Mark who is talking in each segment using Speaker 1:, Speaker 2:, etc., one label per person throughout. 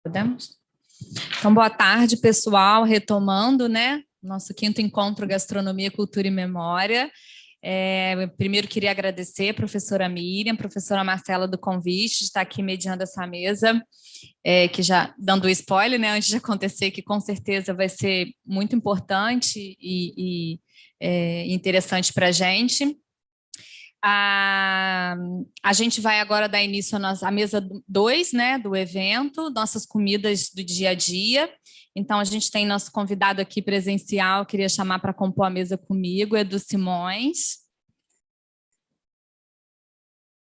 Speaker 1: Podemos? Então, boa tarde, pessoal, retomando, né, nosso quinto encontro Gastronomia, Cultura e Memória. Primeiro, queria agradecer a professora Miriam, professora Marcela do convite, de estar aqui mediando essa mesa, que já dando o spoiler, né, antes de acontecer, que com certeza vai ser muito importante e interessante para a gente. A gente vai agora dar início à mesa 2, né, do evento, nossas comidas do dia a dia. Então, a gente tem nosso convidado aqui presencial, queria chamar para compor a mesa comigo, Edu Simões.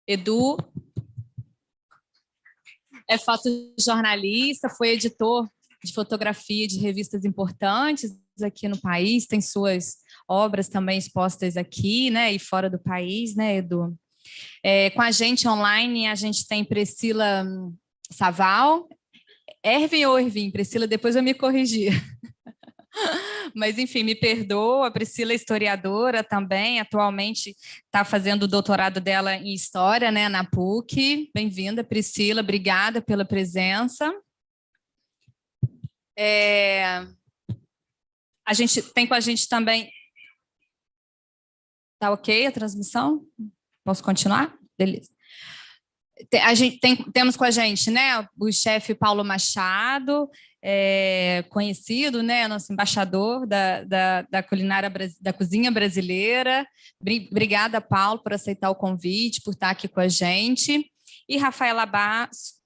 Speaker 1: Edu é fotojornalista, foi editor de fotografia de revistas importantes aqui no país, tem suas obras também expostas aqui, né, e fora do país, né, Edu? Com a gente online, a gente tem Priscila Saval, Ervin ou Ervin? Priscila, depois eu me corrigir. Mas, enfim, me perdoa, a Priscila é historiadora também, atualmente está fazendo o doutorado dela em História, né, na PUC. Bem-vinda, Priscila, obrigada pela presença. A gente tem com a gente também... Tá ok a transmissão? Posso continuar? Beleza. Temos com a gente, né, o chefe Paulo Machado, conhecido, né, nosso embaixador da culinária, da cozinha brasileira. Obrigada, Paulo, por aceitar o convite, por estar aqui com a gente. E Rafaela Basso,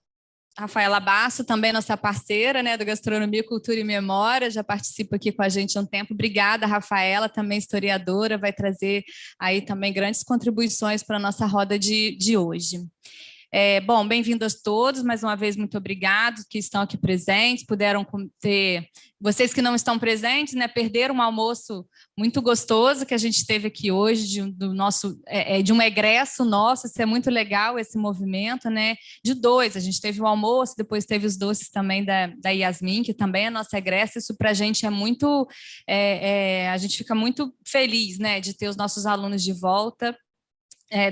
Speaker 1: também nossa parceira, né, do Gastronomia, Cultura e Memória, já participa aqui com a gente há um tempo. Obrigada, Rafaela, também historiadora, vai trazer aí também grandes contribuições para a nossa roda de hoje. Bom, bem-vindos todos, mais uma vez, muito obrigado que estão aqui presentes, puderam ter, vocês que não estão presentes, né, perderam um almoço muito gostoso que a gente teve aqui hoje, de um egresso nosso, isso é muito legal, esse movimento, né, de dois, a gente teve o almoço, depois teve os doces também da Yasmin, que também é nossa egressa, isso para a gente é muito, a gente fica muito feliz, né, de ter os nossos alunos de volta,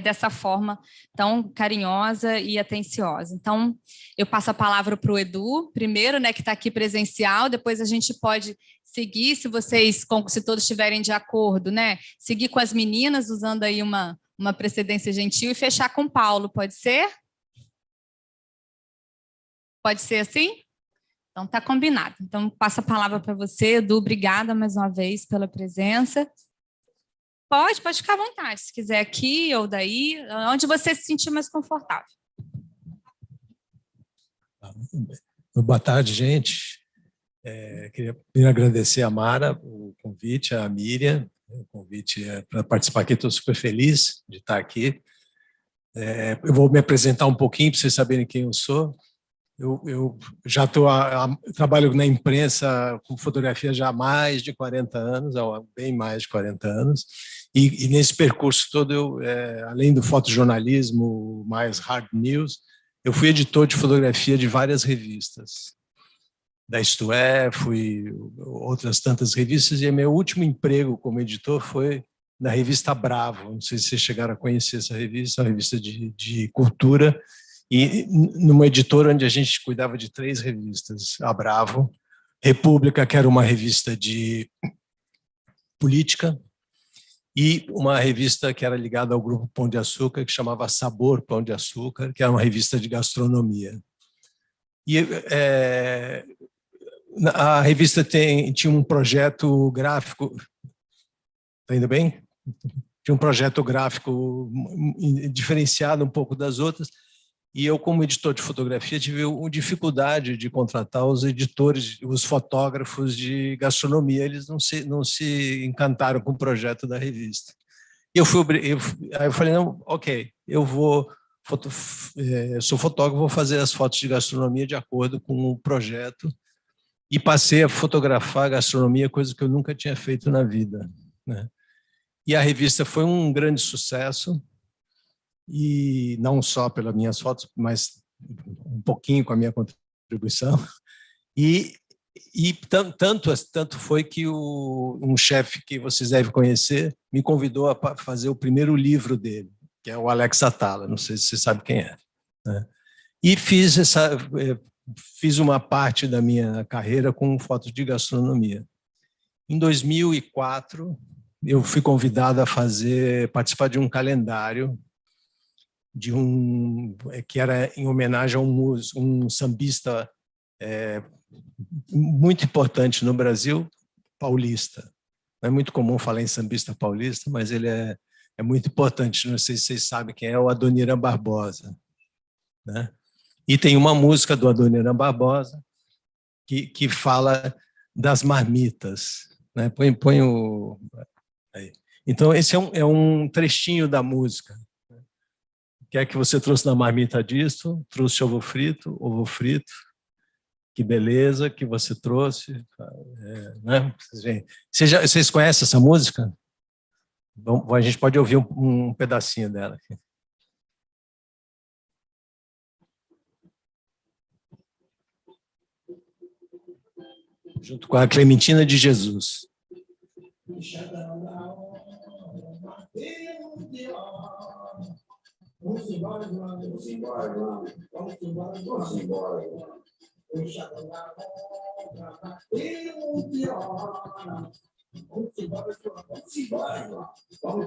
Speaker 1: dessa forma tão carinhosa e atenciosa. Então, eu passo a palavra para o Edu, primeiro, né, que está aqui presencial, depois a gente pode seguir, se todos estiverem de acordo, né, seguir com as meninas, usando aí uma precedência gentil, e fechar com o Paulo, pode ser? Pode ser assim? Então, está combinado. Então, passo a palavra para você, Edu, obrigada mais uma vez pela presença. Pode ficar à vontade, se quiser aqui ou daí, onde você se sentir mais confortável.
Speaker 2: Boa tarde, gente. Queria agradecer a Mara o convite, a Miriam, o convite para participar aqui, estou super feliz de estar aqui. Eu vou me apresentar um pouquinho para vocês saberem quem eu sou. Eu já trabalho na imprensa com fotografia já há mais de 40 anos, bem mais de 40 anos, e nesse percurso todo, além do fotojornalismo, mais hard news, eu fui editor de fotografia de várias revistas, da Isto É, fui outras tantas revistas, e meu último emprego como editor foi na revista Bravo, não sei se vocês chegaram a conhecer essa revista, uma revista de cultura, e numa editora onde a gente cuidava de 3 revistas, a Bravo, República, que era uma revista de política, e uma revista que era ligada ao Grupo Pão de Açúcar, que chamava Sabor Pão de Açúcar, que era uma revista de gastronomia. E a revista tinha um projeto gráfico... Está indo bem? Tinha um projeto gráfico diferenciado um pouco das outras, e eu, como editor de fotografia, tive dificuldade de contratar os editores, os fotógrafos de gastronomia. Eles não se encantaram com o projeto da revista. E aí eu falei, não, ok, eu sou fotógrafo, vou fazer as fotos de gastronomia de acordo com o projeto, e passei a fotografar a gastronomia, coisa que eu nunca tinha feito na vida, né? E a revista foi um grande sucesso, e não só pelas minhas fotos, mas um pouquinho com a minha contribuição. E tanto foi que um chefe que vocês devem conhecer me convidou a fazer o primeiro livro dele, que é o Alex Atala, não sei se você sabe quem é, né? E fiz fiz uma parte da minha carreira com fotos de gastronomia. Em 2004, eu fui convidado a participar de um calendário que era em homenagem a um sambista muito importante no Brasil, paulista. Não é muito comum falar em sambista paulista, mas ele é muito importante. Não sei se vocês sabem quem é o Adoniran Barbosa, né? E tem uma música do Adoniran Barbosa que fala das marmitas, né? Põe o... Aí. Então, esse é um trechinho da música. O que é que você trouxe na marmita disso? Trouxe ovo frito. Que beleza que você trouxe. Né? Vocês conhecem essa música? Bom, a gente pode ouvir um pedacinho dela aqui. Junto com a Clementina de Jesus. Vamos embora, vamos embora, vamos embora, vamos embora. Vamos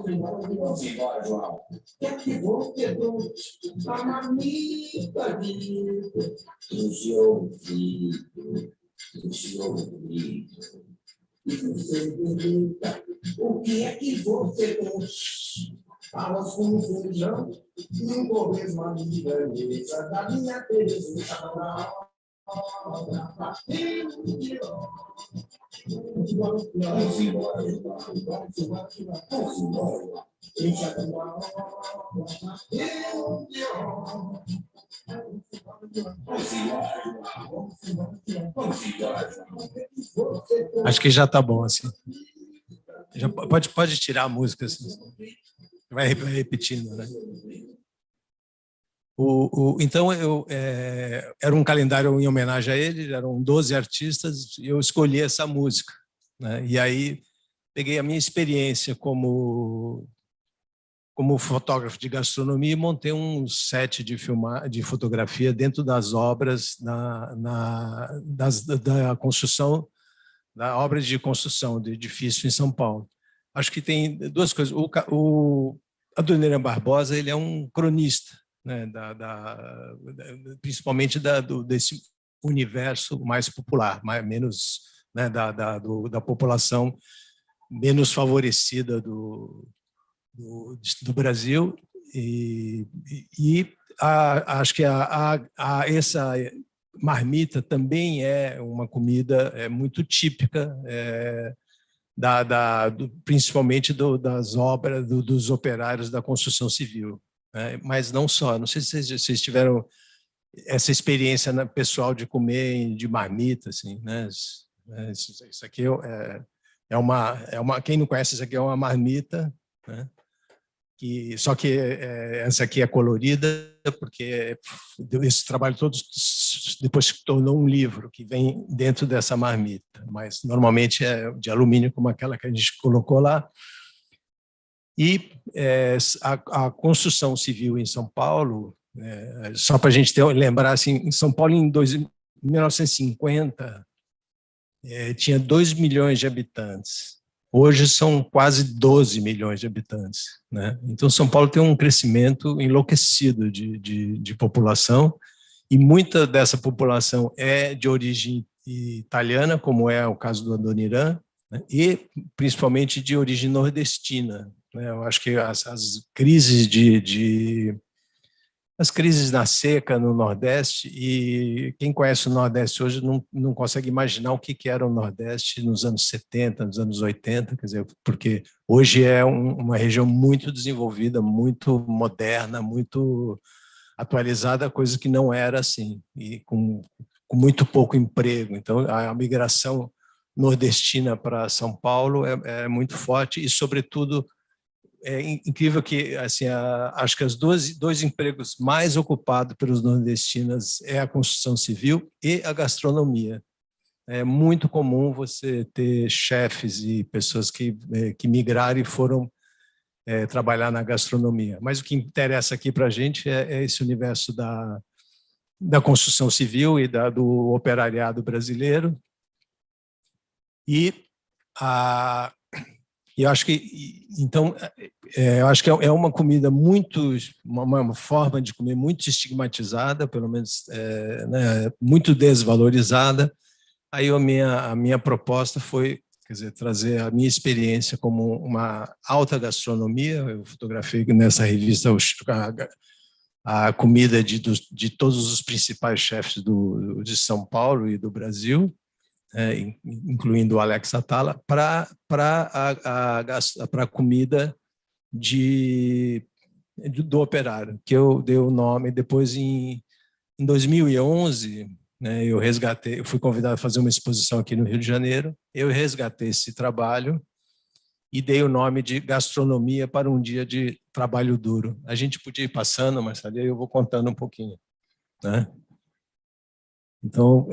Speaker 2: embora, vamos embora, João. Quer que vou ter a marmita do seu filho, do seu filho. E você pergunta, o que é que você trouxe? Arroz com feijão e um torresmo de grandeza da minha Terezinha na obra. Vamos embora, vamos embora. Acho que já está bom assim. Já pode tirar a música assim. Vai repetindo, né? Então, era um calendário em homenagem a ele, eram 12 artistas, e eu escolhi essa música, né? E aí peguei a minha experiência como fotógrafo de gastronomia e montei um set de fotografia dentro das obras da construção, da obra de construção do edifício em São Paulo. Acho que tem duas coisas. O Adoniran Barbosa, ele é um cronista, né, principalmente desse universo mais popular, menos, né, da população menos favorecida do Brasil. Acho que essa marmita também é uma comida muito típica, principalmente das obras dos operários da construção civil, né? Mas não só. Não sei se vocês tiveram essa experiência pessoal de comer de marmita, assim, né? Isso aqui quem não conhece, isso aqui é uma marmita, né? Só que essa aqui é colorida, porque esse trabalho todo depois se tornou um livro que vem dentro dessa marmita, mas normalmente é de alumínio, como aquela que a gente colocou lá. E a construção civil em São Paulo, só para a gente lembrar, assim, em São Paulo, em 1950, tinha 2 milhões de habitantes. Hoje são quase 12 milhões de habitantes, né? Então, São Paulo tem um crescimento enlouquecido de população, e muita dessa população é de origem italiana, como é o caso do Adoniran, né? E principalmente de origem nordestina, né? Eu acho que as crises as crises na seca no Nordeste, e quem conhece o Nordeste hoje não consegue imaginar o que era o Nordeste nos anos 70, nos anos 80, quer dizer, porque hoje é uma região muito desenvolvida, muito moderna, muito atualizada, coisa que não era assim, e com muito pouco emprego. Então, a migração nordestina para São Paulo é muito forte, e, sobretudo, é incrível que, assim, acho que os dois empregos mais ocupados pelos nordestinos é a construção civil e a gastronomia. É muito comum você ter chefes e pessoas que migraram e foram trabalhar na gastronomia. Mas o que interessa aqui para a gente é esse universo da construção civil e do operariado brasileiro. E eu acho que então eu acho que é uma comida muito, uma forma de comer muito estigmatizada, pelo menos né, muito desvalorizada. Aí a minha proposta foi, quer dizer, trazer a minha experiência como uma alta gastronomia. Eu fotografei nessa revista a comida de todos os principais chefes de São Paulo e do Brasil, incluindo o Alex Atala, para a comida do operário, que eu dei o nome depois em 2011. Né, eu fui convidado a fazer uma exposição aqui no Rio de Janeiro, eu resgatei esse trabalho e dei o nome de Gastronomia para um Dia de Trabalho Duro. A gente podia ir passando, mas ali eu vou contando um pouquinho. Né? Então,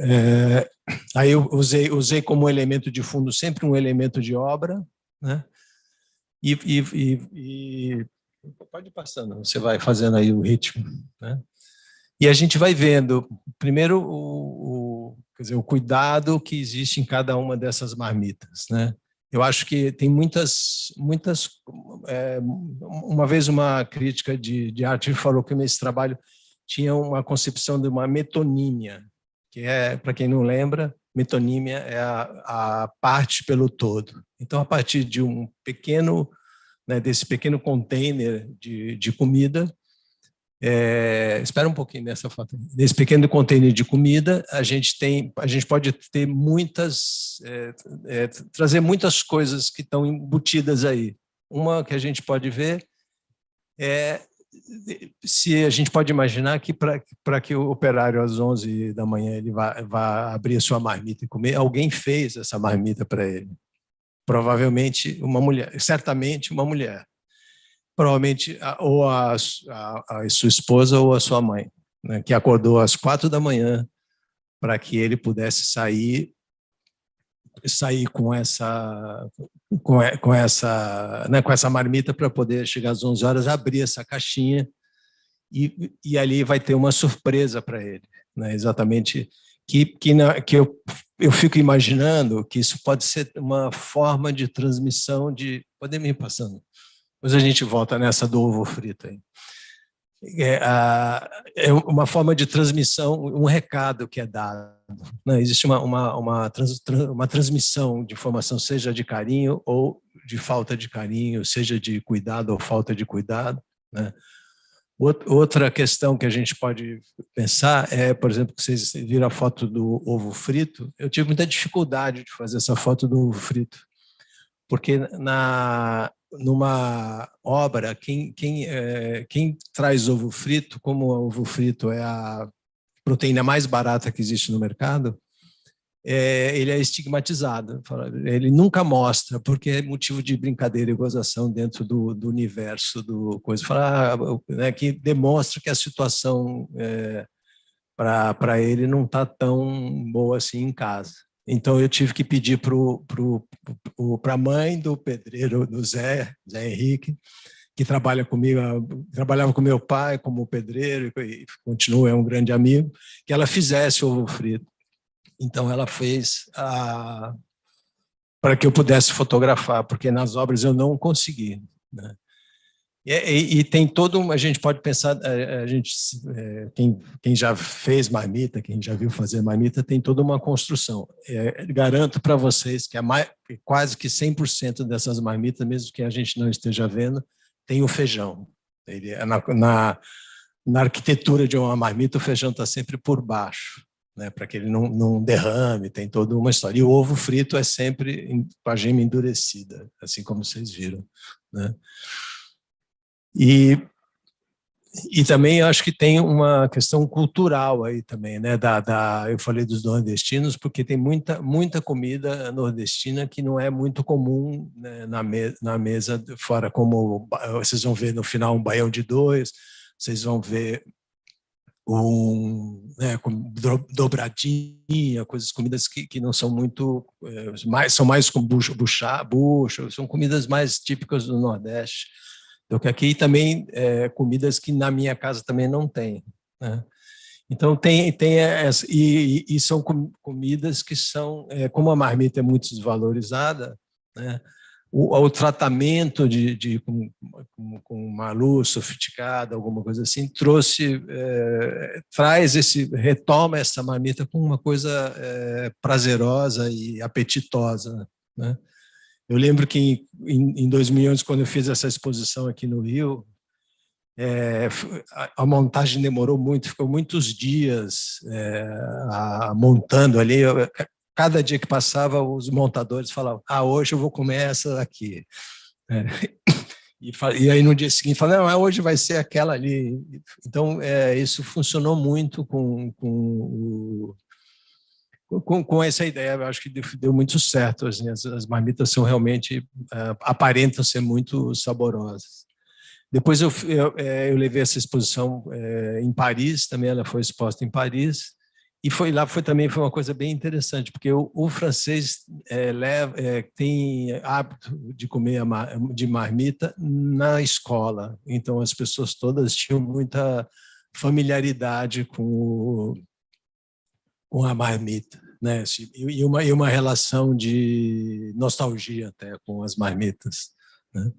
Speaker 2: aí eu usei como elemento de fundo sempre um elemento de obra, né? E pode ir passando, você vai fazendo aí o ritmo, né? E a gente vai vendo, primeiro, quer dizer, o cuidado que existe em cada uma dessas marmitas, né? Eu acho que tem muitas. Uma vez uma crítica de arte falou que esse trabalho tinha uma concepção de uma metonímia, que para quem não lembra, metonímia é a parte pelo todo. Então, a partir de um pequeno, né, desse pequeno container de comida, espera um pouquinho nessa foto. Nesse pequeno container de comida, a gente pode ter trazer muitas coisas que estão embutidas aí. Uma que a gente pode ver se a gente pode imaginar que para que o operário às 11 da manhã ele vá abrir a sua marmita e comer, alguém fez essa marmita para ele. Provavelmente uma mulher, certamente uma mulher. Provavelmente ou a sua esposa ou a sua mãe, né, que acordou às 4 da manhã para que ele pudesse sair com essa marmita para poder chegar às 11 horas, abrir essa caixinha e ali vai ter uma surpresa para ele, né, exatamente que eu fico imaginando que isso pode ser uma forma de transmissão Pode me ir passando. Depois a gente volta nessa do ovo frito aí. É uma forma de transmissão, um recado que é dado. Né? Existe uma transmissão de informação, seja de carinho ou de falta de carinho, seja de cuidado ou falta de cuidado. Né? Outra questão que a gente pode pensar por exemplo, que vocês viram a foto do ovo frito. Eu tive muita dificuldade de fazer essa foto do ovo frito, porque numa obra, quem traz ovo frito, como o ovo frito é a proteína mais barata que existe no mercado, ele é estigmatizado. Ele nunca mostra, porque é motivo de brincadeira e gozação dentro do universo do coisa. Né, que demonstra que a situação para ele não está tão boa assim em casa. Então, eu tive que pedir para a mãe do pedreiro, do Zé Henrique, que trabalhava com meu pai como pedreiro e continua, é um grande amigo, que ela fizesse ovo frito. Então, ela fez para que eu pudesse fotografar, porque nas obras eu não consegui. Né? E tem a gente pode pensar, quem já fez marmita, quem já viu fazer marmita, tem toda uma construção. Garanto para vocês que quase que 100% dessas marmitas, mesmo que a gente não esteja vendo, tem o feijão. Na arquitetura de uma marmita, o feijão está sempre por baixo, né, para que ele não derrame, tem toda uma história. E o ovo frito é sempre com a gema endurecida, assim como vocês viram. Né? E também acho que tem uma questão cultural aí também, né? Eu falei dos nordestinos, porque tem muita comida nordestina que não é muito comum, né, na mesa fora, como vocês vão ver no final um baião de dois, vocês vão ver dobradinha, comidas que não são muito, são mais com bucho, são comidas mais típicas do Nordeste. Então, que aqui também comidas que na minha casa também não tem. Né? Então, e são comidas que são, como a marmita é muito desvalorizada, né, o tratamento com uma luz sofisticada, alguma coisa assim, retoma essa marmita com uma coisa prazerosa e apetitosa, né? Eu lembro que em 2011, quando eu fiz essa exposição aqui no Rio, a montagem demorou muito, ficou muitos dias montando ali. Cada dia que passava, os montadores falavam: hoje eu vou comer essa aqui. E aí no dia seguinte falavam: não, hoje vai ser aquela ali. Então, isso funcionou muito com essa ideia. Eu acho que deu muito certo. Assim, as marmitas são realmente, aparentam ser muito saborosas. Depois eu levei essa exposição em Paris, também ela foi exposta em Paris, e foi uma coisa bem interessante, porque o francês tem hábito de comer de marmita na escola, então as pessoas todas tinham muita familiaridade com a marmita, né? E uma relação de nostalgia até com as marmitas, né?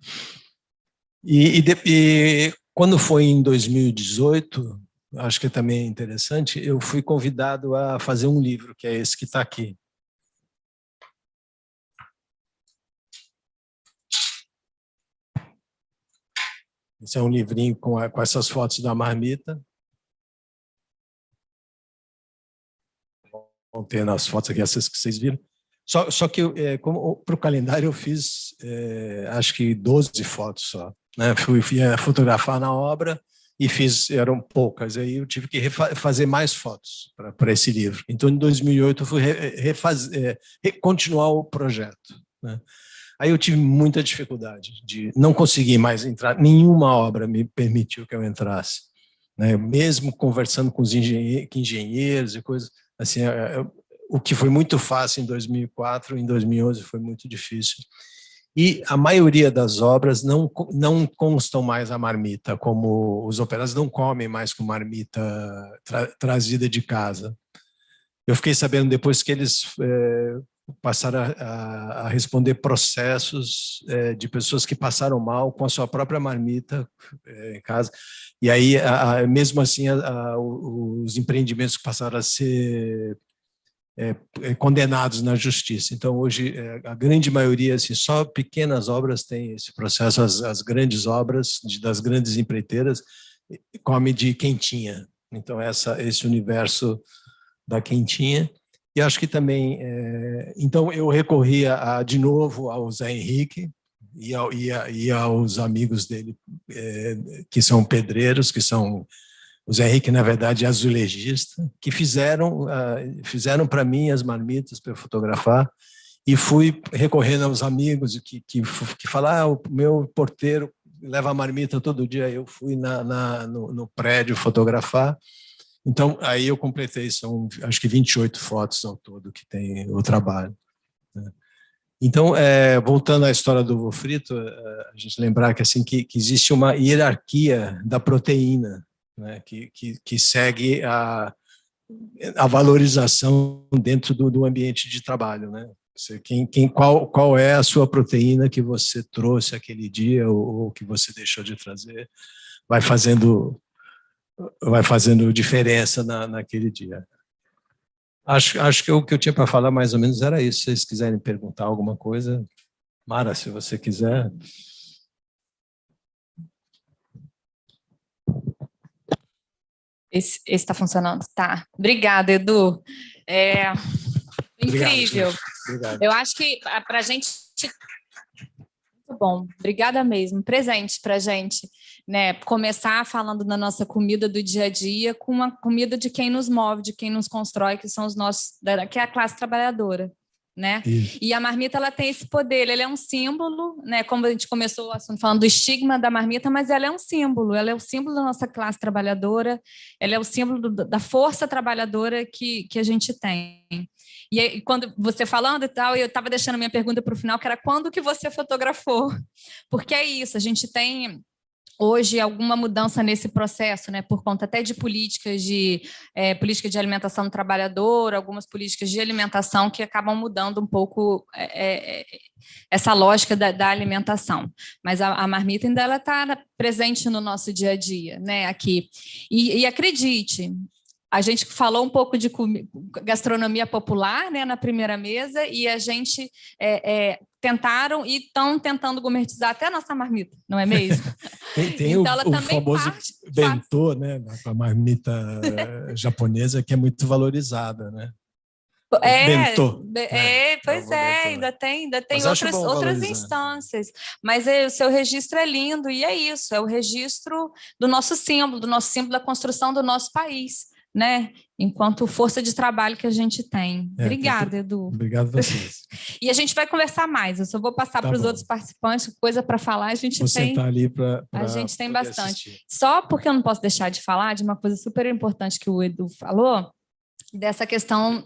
Speaker 2: E quando foi em 2018, acho que também é interessante, eu fui convidado a fazer um livro, que é esse que está aqui. Esse é um livrinho com essas fotos da marmita. Vão ter nas fotos aqui, essas que vocês viram. Só que para o calendário eu fiz, acho que 12 fotos só, né? Fui fotografar na obra e eram poucas, aí eu tive que fazer mais fotos para esse livro. Então, em 2008, eu fui continuar o projeto, né? Aí eu tive muita dificuldade de não conseguir mais entrar, nenhuma obra me permitiu que eu entrasse, né? Mesmo conversando com os engenheiros e coisas, assim, o que foi muito fácil em 2004, em 2011 foi muito difícil. E a maioria das obras não constam mais a marmita, como os operários não comem mais com marmita trazida de casa. Eu fiquei sabendo depois que eles passaram a responder processos de pessoas que passaram mal com a sua própria marmita em casa. E aí, mesmo assim, os empreendimentos passaram a ser condenados na justiça. Então, hoje, a grande maioria, assim, só pequenas obras têm esse processo, as grandes obras das grandes empreiteiras come de quentinha. Então, esse universo da quentinha. E acho que também... então, eu recorri de novo ao Zé Henrique e aos amigos dele, que são pedreiros, que são... O Zé Henrique, na verdade, é azulejista, que fizeram para mim as marmitas para eu fotografar, e fui recorrendo aos amigos que falaram: o meu porteiro leva a marmita todo dia. Eu fui no prédio fotografar. Então, aí eu completei, são acho que 28 fotos ao todo que tem o trabalho, né? Então, voltando à história do ovo frito, a gente lembrar que, assim, que existe uma hierarquia da proteína, né, que segue a valorização dentro do ambiente de trabalho, né? Qual é a sua proteína que você trouxe aquele dia ou que você deixou de trazer, vai fazendo diferença naquele dia. Acho que o que eu tinha para falar mais ou menos era isso. Se vocês quiserem perguntar alguma coisa, Mara, se você quiser.
Speaker 1: Esse está funcionando? Tá. Obrigada, Edu. Incrível.
Speaker 2: Obrigado.
Speaker 1: Eu acho que para a gente... Muito bom. Obrigada mesmo. Presente para a gente, né? Começar falando da nossa comida do dia a dia com uma comida de quem nos move, de quem nos constrói, que são os nossos... que é a classe trabalhadora, né? E a marmita, ela tem esse poder, ela é um símbolo, né? Como a gente começou o assunto falando do estigma da marmita, mas ela é um símbolo, ela é o símbolo da nossa classe trabalhadora, ela é o símbolo da força trabalhadora que a gente tem. E aí, quando você falando e tal, eu estava deixando minha pergunta para o final, que era quando que você fotografou? Porque é isso, a gente tem hoje alguma mudança nesse processo, né, por conta até de política de alimentação do trabalhador, algumas políticas de alimentação que acabam mudando um pouco essa lógica da alimentação. Mas a marmita ainda está presente no nosso dia a dia, né, aqui. E acredite, a gente falou um pouco de gastronomia popular, né, na primeira mesa, e a gente tentaram e estão tentando gourmetizar até a nossa marmita, não é mesmo?
Speaker 2: Tem então, o famoso bentô, né, a marmita japonesa, que é muito valorizada, né?
Speaker 1: Pois é, ainda tem outras instâncias, mas o seu registro é lindo, e é isso, é o registro do nosso símbolo da construção do nosso país, né? Enquanto força de trabalho que a gente tem. Obrigada, Edu.
Speaker 2: Obrigado a vocês.
Speaker 1: E a gente vai conversar mais, eu só vou passar para os outros participantes, coisa para falar, a gente
Speaker 2: sentar ali para
Speaker 1: a gente tem bastante.
Speaker 2: Assistir.
Speaker 1: Só porque eu não posso deixar de falar de uma coisa super importante que o Edu falou, dessa questão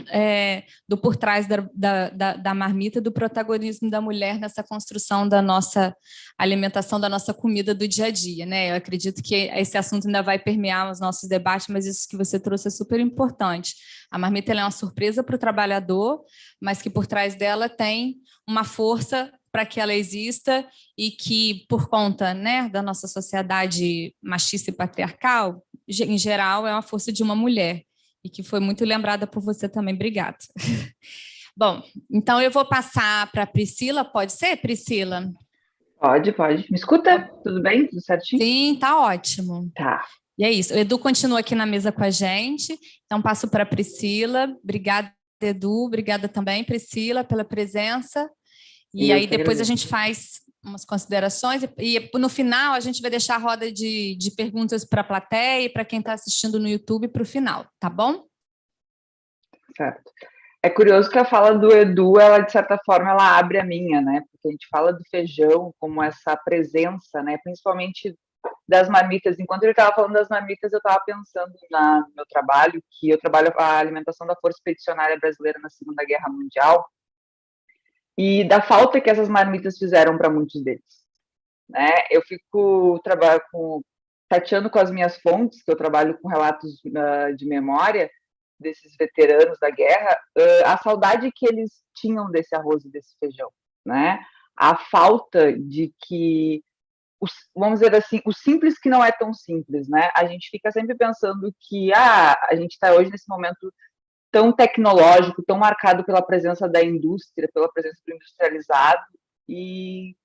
Speaker 1: do por trás da marmita, do protagonismo da mulher nessa construção da nossa alimentação, da nossa comida do dia a dia, né? Eu acredito que esse assunto ainda vai permear os nossos debates, mas isso que você trouxe é super importante. A marmita é uma surpresa para o trabalhador, mas que por trás dela tem uma força para que ela exista e que, por conta, né, da nossa sociedade machista e patriarcal, em geral, é uma força de uma mulher. E que foi muito lembrada por você também. Obrigada. Bom, então eu vou passar para a Priscila. Pode ser, Priscila?
Speaker 3: Pode. Me escuta? Tudo bem? Tudo certinho?
Speaker 1: Sim, tá ótimo.
Speaker 3: Tá.
Speaker 1: E é isso. O Edu continua aqui na mesa com a gente. Então, passo para a Priscila. Obrigada, Edu. Obrigada também, Priscila, pela presença. E aí depois a gente faz umas considerações e no final a gente vai deixar a roda de perguntas para a plateia e para quem está assistindo no YouTube para o final, tá bom?
Speaker 3: Certo. É curioso que a fala do Edu, ela de certa forma, ela abre a minha, né? Porque a gente fala do feijão como essa presença, né? Principalmente das marmitas. Enquanto ele estava falando das marmitas, eu estava pensando no meu trabalho, que eu trabalho a alimentação da Força Expedicionária Brasileira na Segunda Guerra Mundial, e da falta que essas marmitas fizeram para muitos deles, né? Eu tateando com as minhas fontes, que eu trabalho com relatos de memória desses veteranos da guerra, a saudade que eles tinham desse arroz e desse feijão, né? A falta de que, vamos dizer assim, o simples que não é tão simples, né? A gente fica sempre pensando que a gente está hoje nesse momento tão tecnológico, tão marcado pela presença da indústria, pela presença do industrializado, e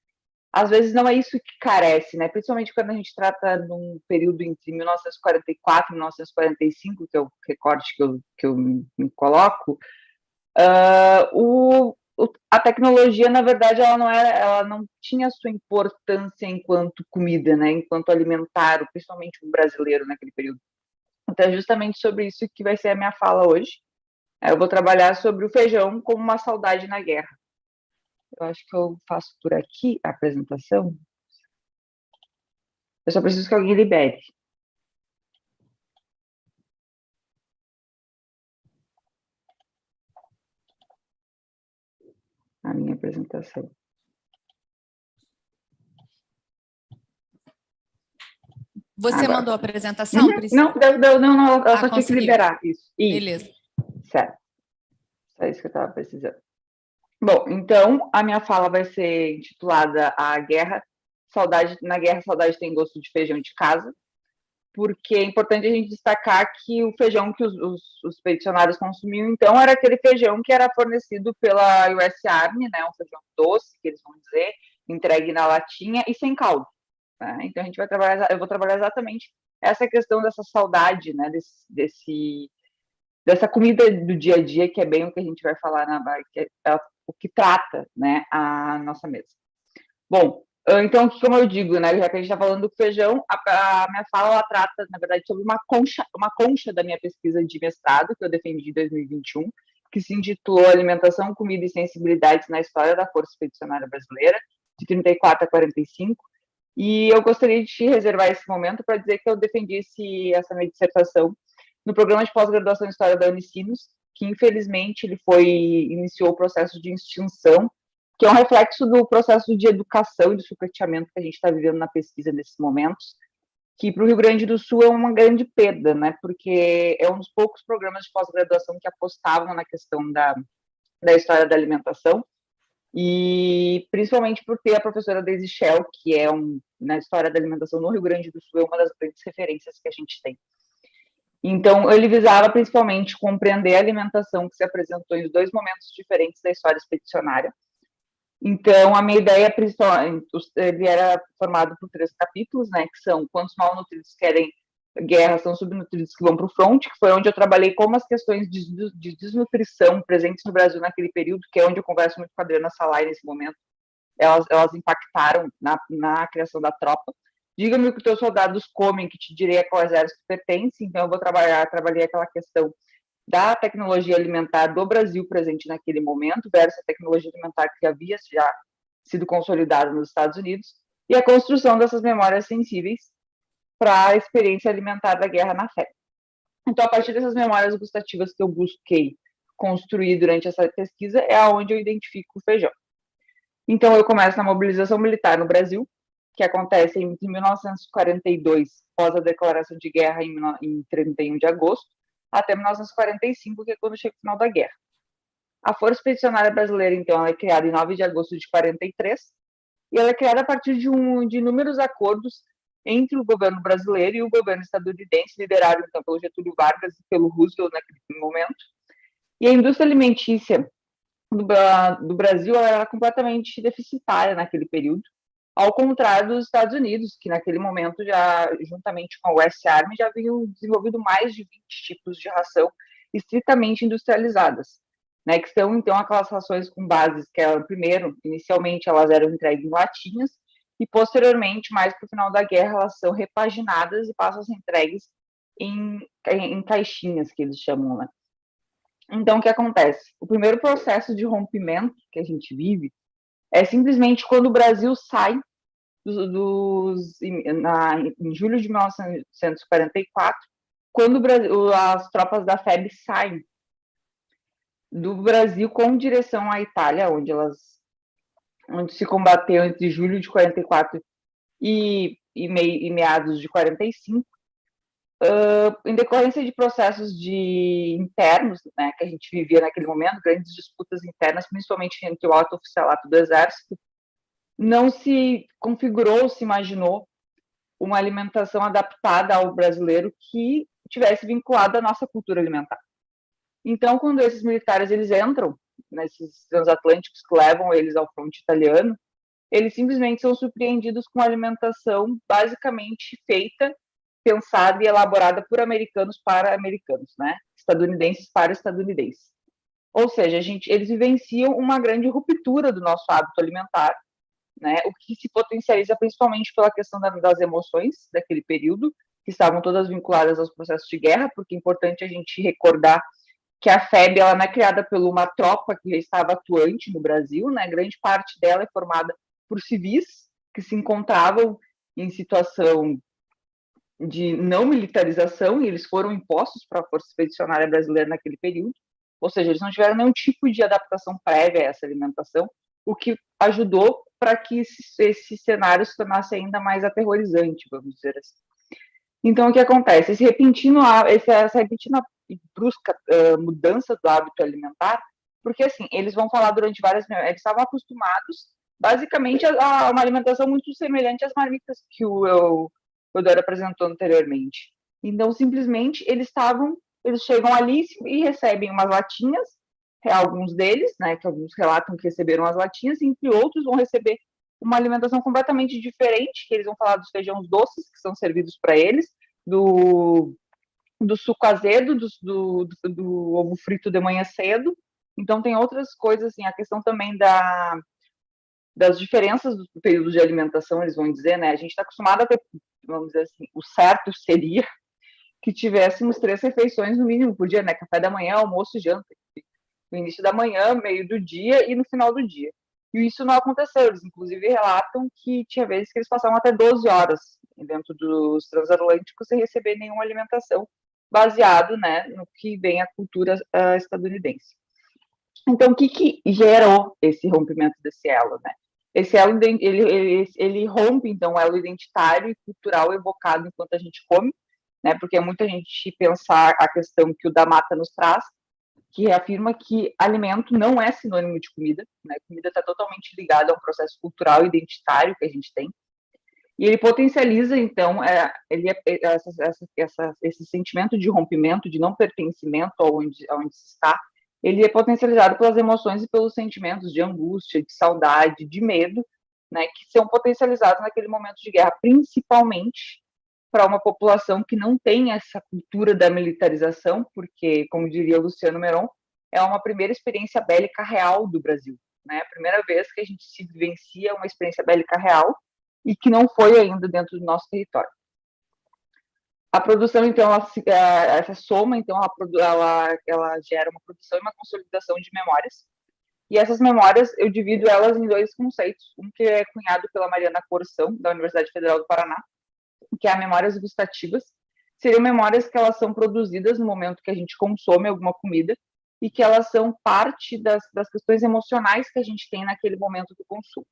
Speaker 3: às vezes não é isso que carece, né? Principalmente quando a gente trata num período entre 1944 e 1945, que é o recorte que eu me coloco, a tecnologia, na verdade, ela não tinha sua importância enquanto comida, né? Enquanto alimentar, principalmente o brasileiro naquele período. Então, é justamente sobre isso que vai ser a minha fala hoje. Eu vou trabalhar sobre o feijão como uma saudade na guerra. Eu acho que eu faço por aqui a apresentação. Eu só preciso que alguém libere. A minha apresentação.
Speaker 1: Você agora mandou a apresentação, Priscila?
Speaker 3: Não, eu só tinha que liberar isso.
Speaker 1: Beleza.
Speaker 3: Certo. É isso que eu estava precisando. Bom, então, a minha fala vai ser intitulada A Guerra, na Guerra, Saudade tem gosto de feijão de casa, porque é importante a gente destacar que o feijão que os expedicionários consumiam, então, era aquele feijão que era fornecido pela US Army, né, um feijão doce, que eles vão dizer, entregue na latinha e sem caldo. Né? Então, eu vou trabalhar exatamente essa questão dessa saudade, né, dessa comida do dia a dia, que é bem o que a gente vai falar que é o que trata, né, a nossa mesa. Bom, então, como eu digo, né, já que a gente está falando do feijão, a minha fala, ela trata, na verdade, sobre uma concha da minha pesquisa de mestrado, que eu defendi em 2021, que se intitulou Alimentação, Comida e Sensibilidades na História da Força Expedicionária Brasileira, de 34 a 45, e eu gostaria de reservar esse momento para dizer que eu defendi essa minha dissertação no programa de pós-graduação em História da Unicinos, que infelizmente ele iniciou o processo de extinção que é um reflexo do processo de educação e de sucateamento que a gente está vivendo na pesquisa nesses momentos, que para o Rio Grande do Sul é uma grande perda, né? Porque é um dos poucos programas de pós-graduação que apostavam na questão da história da alimentação, e principalmente por ter a professora Daisy Shell, que é na história da alimentação no Rio Grande do Sul, é uma das grandes referências que a gente tem. Então, ele visava principalmente compreender a alimentação que se apresentou em 2 momentos diferentes da história expedicionária. Então, a minha ideia principal, ele era formado por 3 capítulos, né, que são quantos malnutridos querem guerra são subnutridos que vão para o front, que foi onde eu trabalhei como as questões de desnutrição presentes no Brasil naquele período, que é onde eu converso muito com a Adriana Salai nesse momento, elas impactaram na criação da tropa. Diga-me o que os teus soldados comem, que te direi a qual exército pertence. Então, eu trabalhei aquela questão da tecnologia alimentar do Brasil presente naquele momento, versus a tecnologia alimentar que havia já sido consolidada nos Estados Unidos, e a construção dessas memórias sensíveis para a experiência alimentar da guerra na fé. Então, a partir dessas memórias gustativas que eu busquei construir durante essa pesquisa, é aonde eu identifico o feijão. Então, eu começo na mobilização militar no Brasil, que acontece entre 1942, após a declaração de guerra em 31 de agosto, até 1945, que é quando chega o final da guerra. A Força Expedicionária Brasileira, então, ela é criada em 9 de agosto de 43, e ela é criada a partir de inúmeros acordos entre o governo brasileiro e o governo estadunidense, liderado então pelo Getúlio Vargas e pelo Roosevelt naquele momento. E a indústria alimentícia do Brasil era completamente deficitária naquele período, ao contrário dos Estados Unidos, que naquele momento, já juntamente com a US Army, já haviam desenvolvido mais de 20 tipos de ração estritamente industrializadas, né, que são então aquelas rações com bases que eram, primeiro, inicialmente elas eram entregues em latinhas, e posteriormente, mais para o final da guerra, elas são repaginadas e passam a ser entregues em caixinhas, que eles chamam, né? Então, o que acontece? O primeiro processo de rompimento que a gente vive é simplesmente quando o Brasil sai em julho de 1944, quando as tropas da FEB saem do Brasil com direção à Itália, onde se combateu entre julho de 44 e meados de 45, em decorrência de processos internos, né, que a gente vivia naquele momento, grandes disputas internas, principalmente entre o alto oficialato do Exército, não se configurou, se imaginou uma alimentação adaptada ao brasileiro que tivesse vinculada à nossa cultura alimentar. Então, quando esses militares eles entram nesses transatlânticos que levam eles ao fronte italiano, eles simplesmente são surpreendidos com uma alimentação basicamente feita, pensada e elaborada por americanos para americanos, né? Estadunidenses para estadunidenses. Ou seja, eles vivenciam uma grande ruptura do nosso hábito alimentar, né? O que se potencializa principalmente pela questão das emoções daquele período, que estavam todas vinculadas aos processos de guerra, porque é importante a gente recordar que a FEB ela não é criada por uma tropa que já estava atuante no Brasil, né? Grande parte dela é formada por civis que se encontravam em situação de não militarização, e eles foram impostos para a Força Expedicionária Brasileira naquele período, ou seja, eles não tiveram nenhum tipo de adaptação prévia a essa alimentação, o que ajudou para que esse cenário se tornasse ainda mais aterrorizante, vamos dizer assim. Então, o que acontece? Essa repentina e brusca mudança do hábito alimentar, porque, assim, eles vão falar durante eles estavam acostumados, basicamente, a uma alimentação muito semelhante às marmitas que o Eudoro apresentou anteriormente. Então, simplesmente, eles chegam ali e recebem umas latinhas, alguns deles, né, que alguns relatam que receberam as latinhas, e entre outros vão receber uma alimentação completamente diferente, que eles vão falar dos feijões doces que são servidos para eles, do suco azedo, do ovo frito de manhã cedo. Então, tem outras coisas, assim, a questão também das diferenças dos períodos de alimentação, eles vão dizer, né? A gente está acostumado a ter, vamos dizer assim, o certo seria que tivéssemos 3 refeições no mínimo por dia, né? Café da manhã, almoço e janta. No início da manhã, meio do dia e no final do dia. E isso não aconteceu. Eles, inclusive, relatam que tinha vezes que eles passavam até 12 horas dentro dos transatlânticos sem receber nenhuma alimentação, baseado, né, no que vem a cultura estadunidense. Então, o que gerou esse rompimento desse elo, né? Esse elo, ele rompe, então, o elo identitário e cultural evocado enquanto a gente come, né? Porque muita gente pensar a questão que o da mata nos traz, que afirma que alimento não é sinônimo de comida, né? Comida está totalmente ligada a um processo cultural e identitário que a gente tem. E ele potencializa, então, esse sentimento de rompimento, de não pertencimento aonde se está, ele é potencializado pelas emoções e pelos sentimentos de angústia, de saudade, de medo, né, que são potencializados naquele momento de guerra, principalmente para uma população que não tem essa cultura da militarização, porque, como diria o Luciano Meron, é uma primeira experiência bélica real do Brasil, né? A primeira vez que a gente se vivencia uma experiência bélica real e que não foi ainda dentro do nosso território. A produção, então, essa soma, então, ela gera uma produção e uma consolidação de memórias. E essas memórias, eu divido elas em dois conceitos. Um que é cunhado pela Mariana Corsão, da Universidade Federal do Paraná, que é a memórias gustativas. Seriam memórias que elas são produzidas no momento que a gente consome alguma comida e que elas são parte das questões emocionais que a gente tem naquele momento do consumo.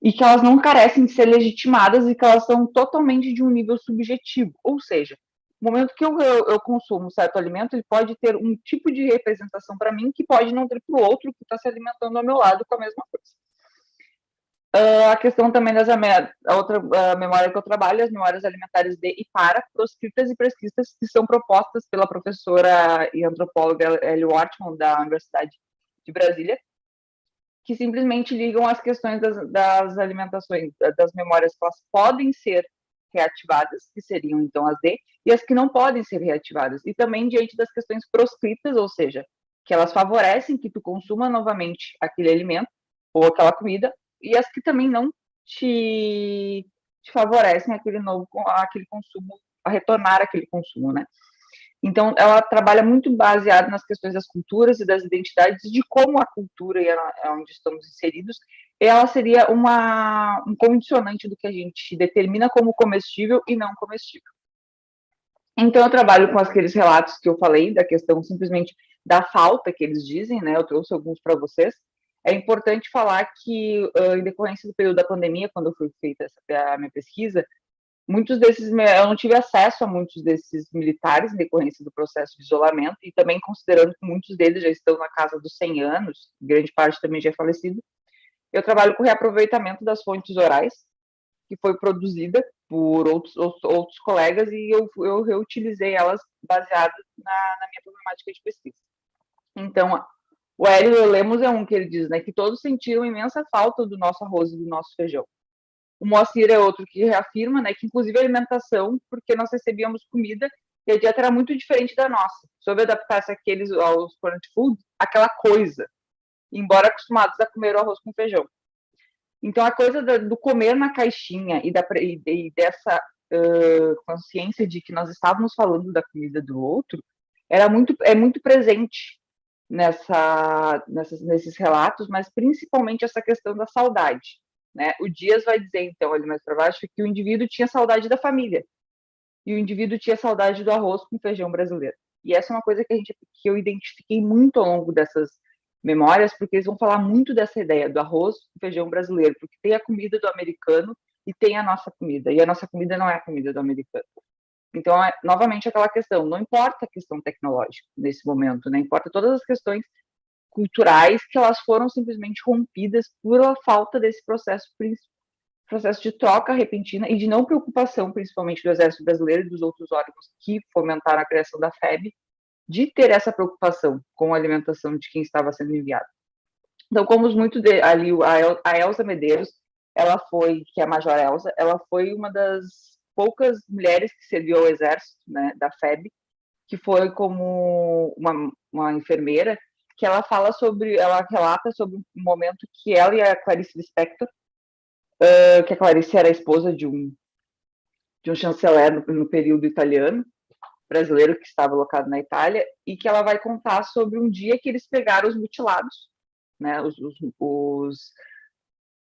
Speaker 3: E que elas não carecem de ser legitimadas e que elas são totalmente de um nível subjetivo. Ou seja, no momento que eu consumo um certo alimento, ele pode ter um tipo de representação para mim que pode não ter para o outro que está se alimentando ao meu lado com a mesma coisa. A questão também a outra memória que eu trabalho, as memórias alimentares de e para proscritas e prescritas, que são propostas pela professora e antropóloga Ellie Wortmann, da Universidade de Brasília, que simplesmente ligam as questões das alimentações, das memórias que elas podem ser reativadas, que seriam então as D, e as que não podem ser reativadas. E também diante das questões proscritas, ou seja, que elas favorecem que tu consuma novamente aquele alimento ou aquela comida, e as que também não te favorecem aquele consumo, a retornar aquele consumo, né? Então, ela trabalha muito baseada nas questões das culturas e das identidades, de como a cultura e onde estamos inseridos, ela seria um condicionante do que a gente determina como comestível e não comestível. Então, eu trabalho com aqueles relatos que eu falei, da questão simplesmente da falta que eles dizem, né? Eu trouxe alguns para vocês. É importante falar que, em decorrência do período da pandemia, quando foi feita a minha pesquisa, muitos desses, eu não tive acesso a muitos desses militares em decorrência do processo de isolamento, e também considerando que muitos deles já estão na casa dos 100 anos, grande parte também já é falecido. Eu trabalho com reaproveitamento das fontes orais, que foi produzida por outros colegas, e eu reutilizei elas baseado na minha problemática de pesquisa. Então, o Hélio Lemos é um que ele diz, né, que todos sentiram imensa falta do nosso arroz e do nosso feijão. O Moacir é outro que reafirma, né, que inclusive a alimentação, porque nós recebíamos comida e a dieta era muito diferente da nossa. Soube adaptar-se aos current food, aquela coisa, embora acostumados a comer o arroz com feijão. Então, a coisa do comer na caixinha e dessa consciência de que nós estávamos falando da comida do outro é muito presente nesses relatos, mas principalmente essa questão da saudade. Né? O Dias vai dizer, então, ali mais para baixo, que o indivíduo tinha saudade da família e o indivíduo tinha saudade do arroz com feijão brasileiro. E essa é uma coisa que eu identifiquei muito ao longo dessas memórias, porque eles vão falar muito dessa ideia do arroz com feijão brasileiro, porque tem a comida do americano e tem a nossa comida, e a nossa comida não é a comida do americano. Então, novamente, aquela questão, não importa a questão tecnológica nesse momento, né? Importa todas as questões culturais que elas foram simplesmente rompidas por a falta desse processo de troca repentina e de não preocupação, principalmente do Exército Brasileiro e dos outros órgãos que fomentaram a criação da FEB, de ter essa preocupação com a alimentação de quem estava sendo enviado. Então, como ali, a Elza Medeiros, que é a Major Elza, ela foi uma das poucas mulheres que serviu ao Exército, né, da FEB, que foi como uma enfermeira, que ela relata sobre um momento que ela e a Clarice Lispector, que a Clarice era a esposa de um chanceler no período italiano, brasileiro que estava alocado na Itália, e que ela vai contar sobre um dia que eles pegaram os mutilados, né,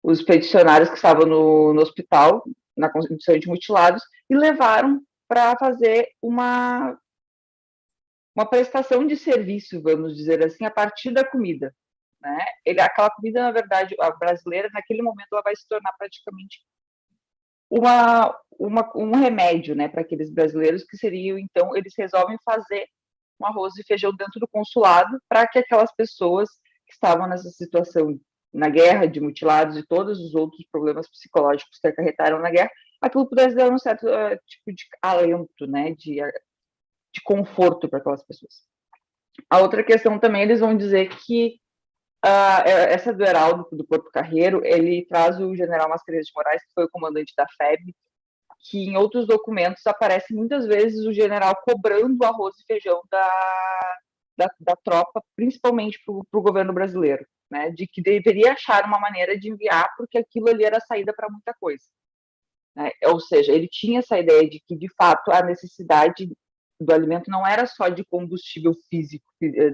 Speaker 3: os peticionários que estavam no hospital, na condição de mutilados, e levaram para fazer uma uma prestação de serviço, vamos dizer assim, a partir da comida, né? Aquela comida, na verdade, a brasileira, naquele momento, ela vai se tornar praticamente um remédio, né, para aqueles brasileiros que seriam, então, eles resolvem fazer um arroz e feijão dentro do consulado para que aquelas pessoas que estavam nessa situação na guerra, de mutilados e todos os outros problemas psicológicos que acarretaram na guerra, aquilo pudesse dar um certo tipo de alento, né, de conforto para aquelas pessoas. A outra questão também, eles vão dizer que essa do Heraldo, do Porto Carreiro, ele traz o general Mascarenhas de Moraes, que foi o comandante da FEB, que em outros documentos aparece muitas vezes o general cobrando o arroz e feijão da tropa, principalmente para o governo brasileiro, né, de que deveria achar uma maneira de enviar, porque aquilo ali era a saída para muita coisa. Né? Ou seja, ele tinha essa ideia de que, de fato, a necessidade do alimento não era só de combustível físico,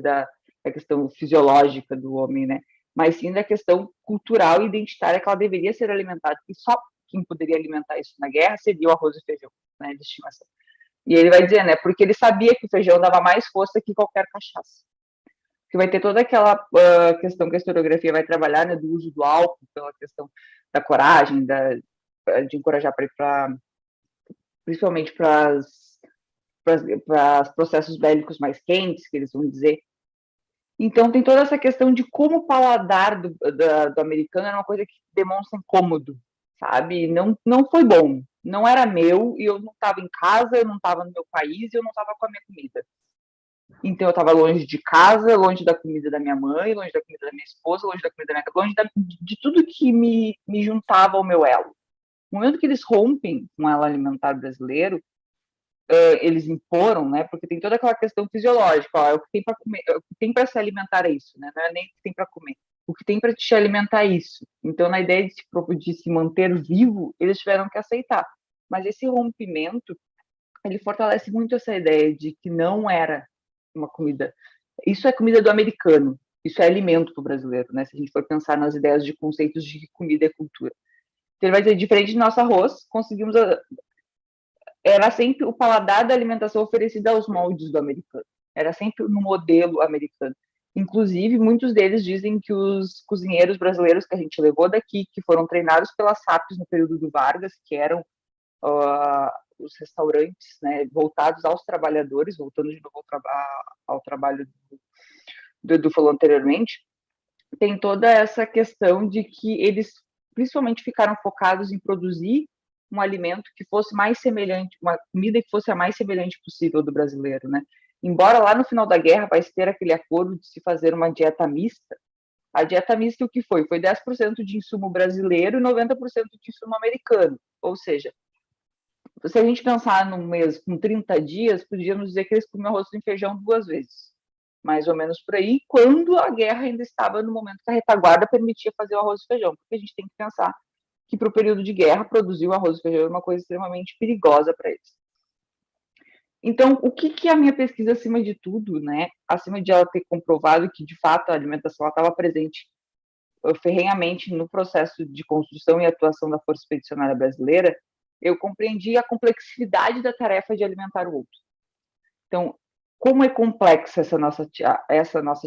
Speaker 3: da questão fisiológica do homem, né? Mas sim da questão cultural e identitária que ela deveria ser alimentada, e só quem poderia alimentar isso na guerra seria o arroz e feijão, né, de estimação. E ele vai dizer, né, porque ele sabia que o feijão dava mais força que qualquer cachaça. Que vai ter toda aquela questão que a historiografia vai trabalhar, né, do uso do álcool, pela questão da coragem, de encorajar principalmente para os processos bélicos mais quentes, que eles vão dizer. Então, tem toda essa questão de como o paladar do americano era uma coisa que demonstra incômodo, sabe? Não foi bom, não era meu, e eu não estava em casa, eu não estava no meu país, e eu não estava com a minha comida. Então, eu estava longe de casa, longe da comida da minha mãe, longe da comida da minha esposa, longe da comida da minha casa, longe de tudo que me juntava ao meu elo. No momento que eles rompem com o elo alimentar brasileiro, eles imporam, né? Porque tem toda aquela questão fisiológica, ó, o que tem para comer, o que tem para se alimentar é isso, né? Não é nem o que tem para comer, o que tem para te alimentar é isso. Então, na ideia de se manter vivo, eles tiveram que aceitar. Mas esse rompimento, ele fortalece muito essa ideia de que não era uma comida. Isso é comida do americano. Isso é alimento para o brasileiro, né? Se a gente for pensar nas ideias de conceitos de comida e cultura. Então, ele vai dizer, diferente do nosso arroz, conseguimos era sempre o paladar da alimentação oferecida aos moldes do americano. Era sempre no modelo americano. Inclusive, muitos deles dizem que os cozinheiros brasileiros que a gente levou daqui, que foram treinados pelas SAPs no período do Vargas, que eram os restaurantes, né, voltados aos trabalhadores, voltando de novo ao trabalho do Edu falou anteriormente, tem toda essa questão de que eles principalmente ficaram focados em produzir um alimento que fosse mais semelhante, uma comida que fosse a mais semelhante possível do brasileiro, né? Embora lá no final da guerra vai ter aquele acordo de se fazer uma dieta mista, a dieta mista o que foi? Foi 10% de insumo brasileiro e 90% de insumo americano. Ou seja, se a gente pensar num mês com 30 dias, podíamos dizer que eles comiam arroz e feijão 2 vezes. Mais ou menos por aí, quando a guerra ainda estava no momento que a retaguarda permitia fazer o arroz e feijão. Porque a gente tem que pensar que para o período de guerra produzir o arroz e feijão é uma coisa extremamente perigosa para eles. Então, o que a minha pesquisa, acima de tudo, né, acima de ela ter comprovado que, de fato, a alimentação estava presente ferrenhamente no processo de construção e atuação da Força Expedicionária Brasileira, eu compreendi a complexidade da tarefa de alimentar o outro. Então, como é complexa essa nossa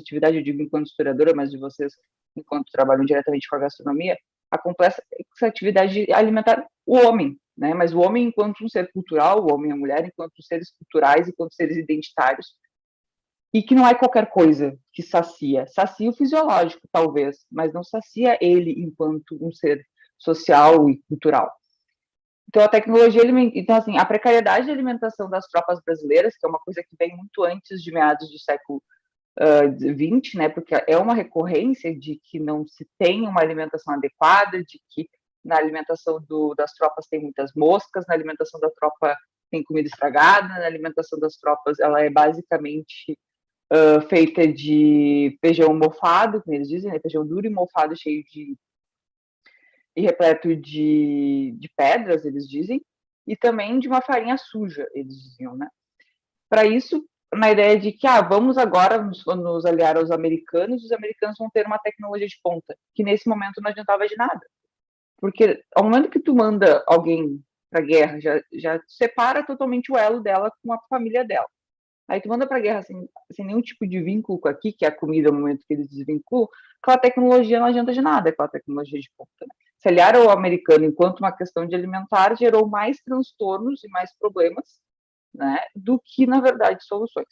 Speaker 3: atividade, eu digo enquanto historiadora, mas de vocês, enquanto trabalham diretamente com a gastronomia, a complexa atividade de alimentar o homem, né? Mas o homem enquanto um ser cultural, o homem e a mulher enquanto seres culturais, enquanto seres identitários, e que não é qualquer coisa que sacia. Sacia o fisiológico, talvez, mas não sacia ele enquanto um ser social e cultural. Então, a tecnologia, então, assim, a precariedade de alimentação das tropas brasileiras, que é uma coisa que vem muito antes de meados do século XX, né, porque é uma recorrência de que não se tem uma alimentação adequada, de que na alimentação das tropas tem muitas moscas, na alimentação da tropa tem comida estragada, na alimentação das tropas ela é basicamente feita de feijão mofado, como eles dizem, né, feijão duro e mofado, cheio e repleto de pedras, eles dizem, e também de uma farinha suja, eles diziam, né? Para isso, na ideia de que vamos agora nos aliar aos americanos, os americanos vão ter uma tecnologia de ponta, que nesse momento não adiantava de nada. Porque ao momento que tu manda alguém para a guerra, já separa totalmente o elo dela com a família dela. Aí tu manda para a guerra sem nenhum tipo de vínculo com aqui, que é a comida, no momento que eles desvinculam, aquela tecnologia não adianta de nada, aquela tecnologia de ponta. Né? Se aliar ao americano enquanto uma questão de alimentar gerou mais transtornos e mais problemas, né, do que, na verdade, soluções.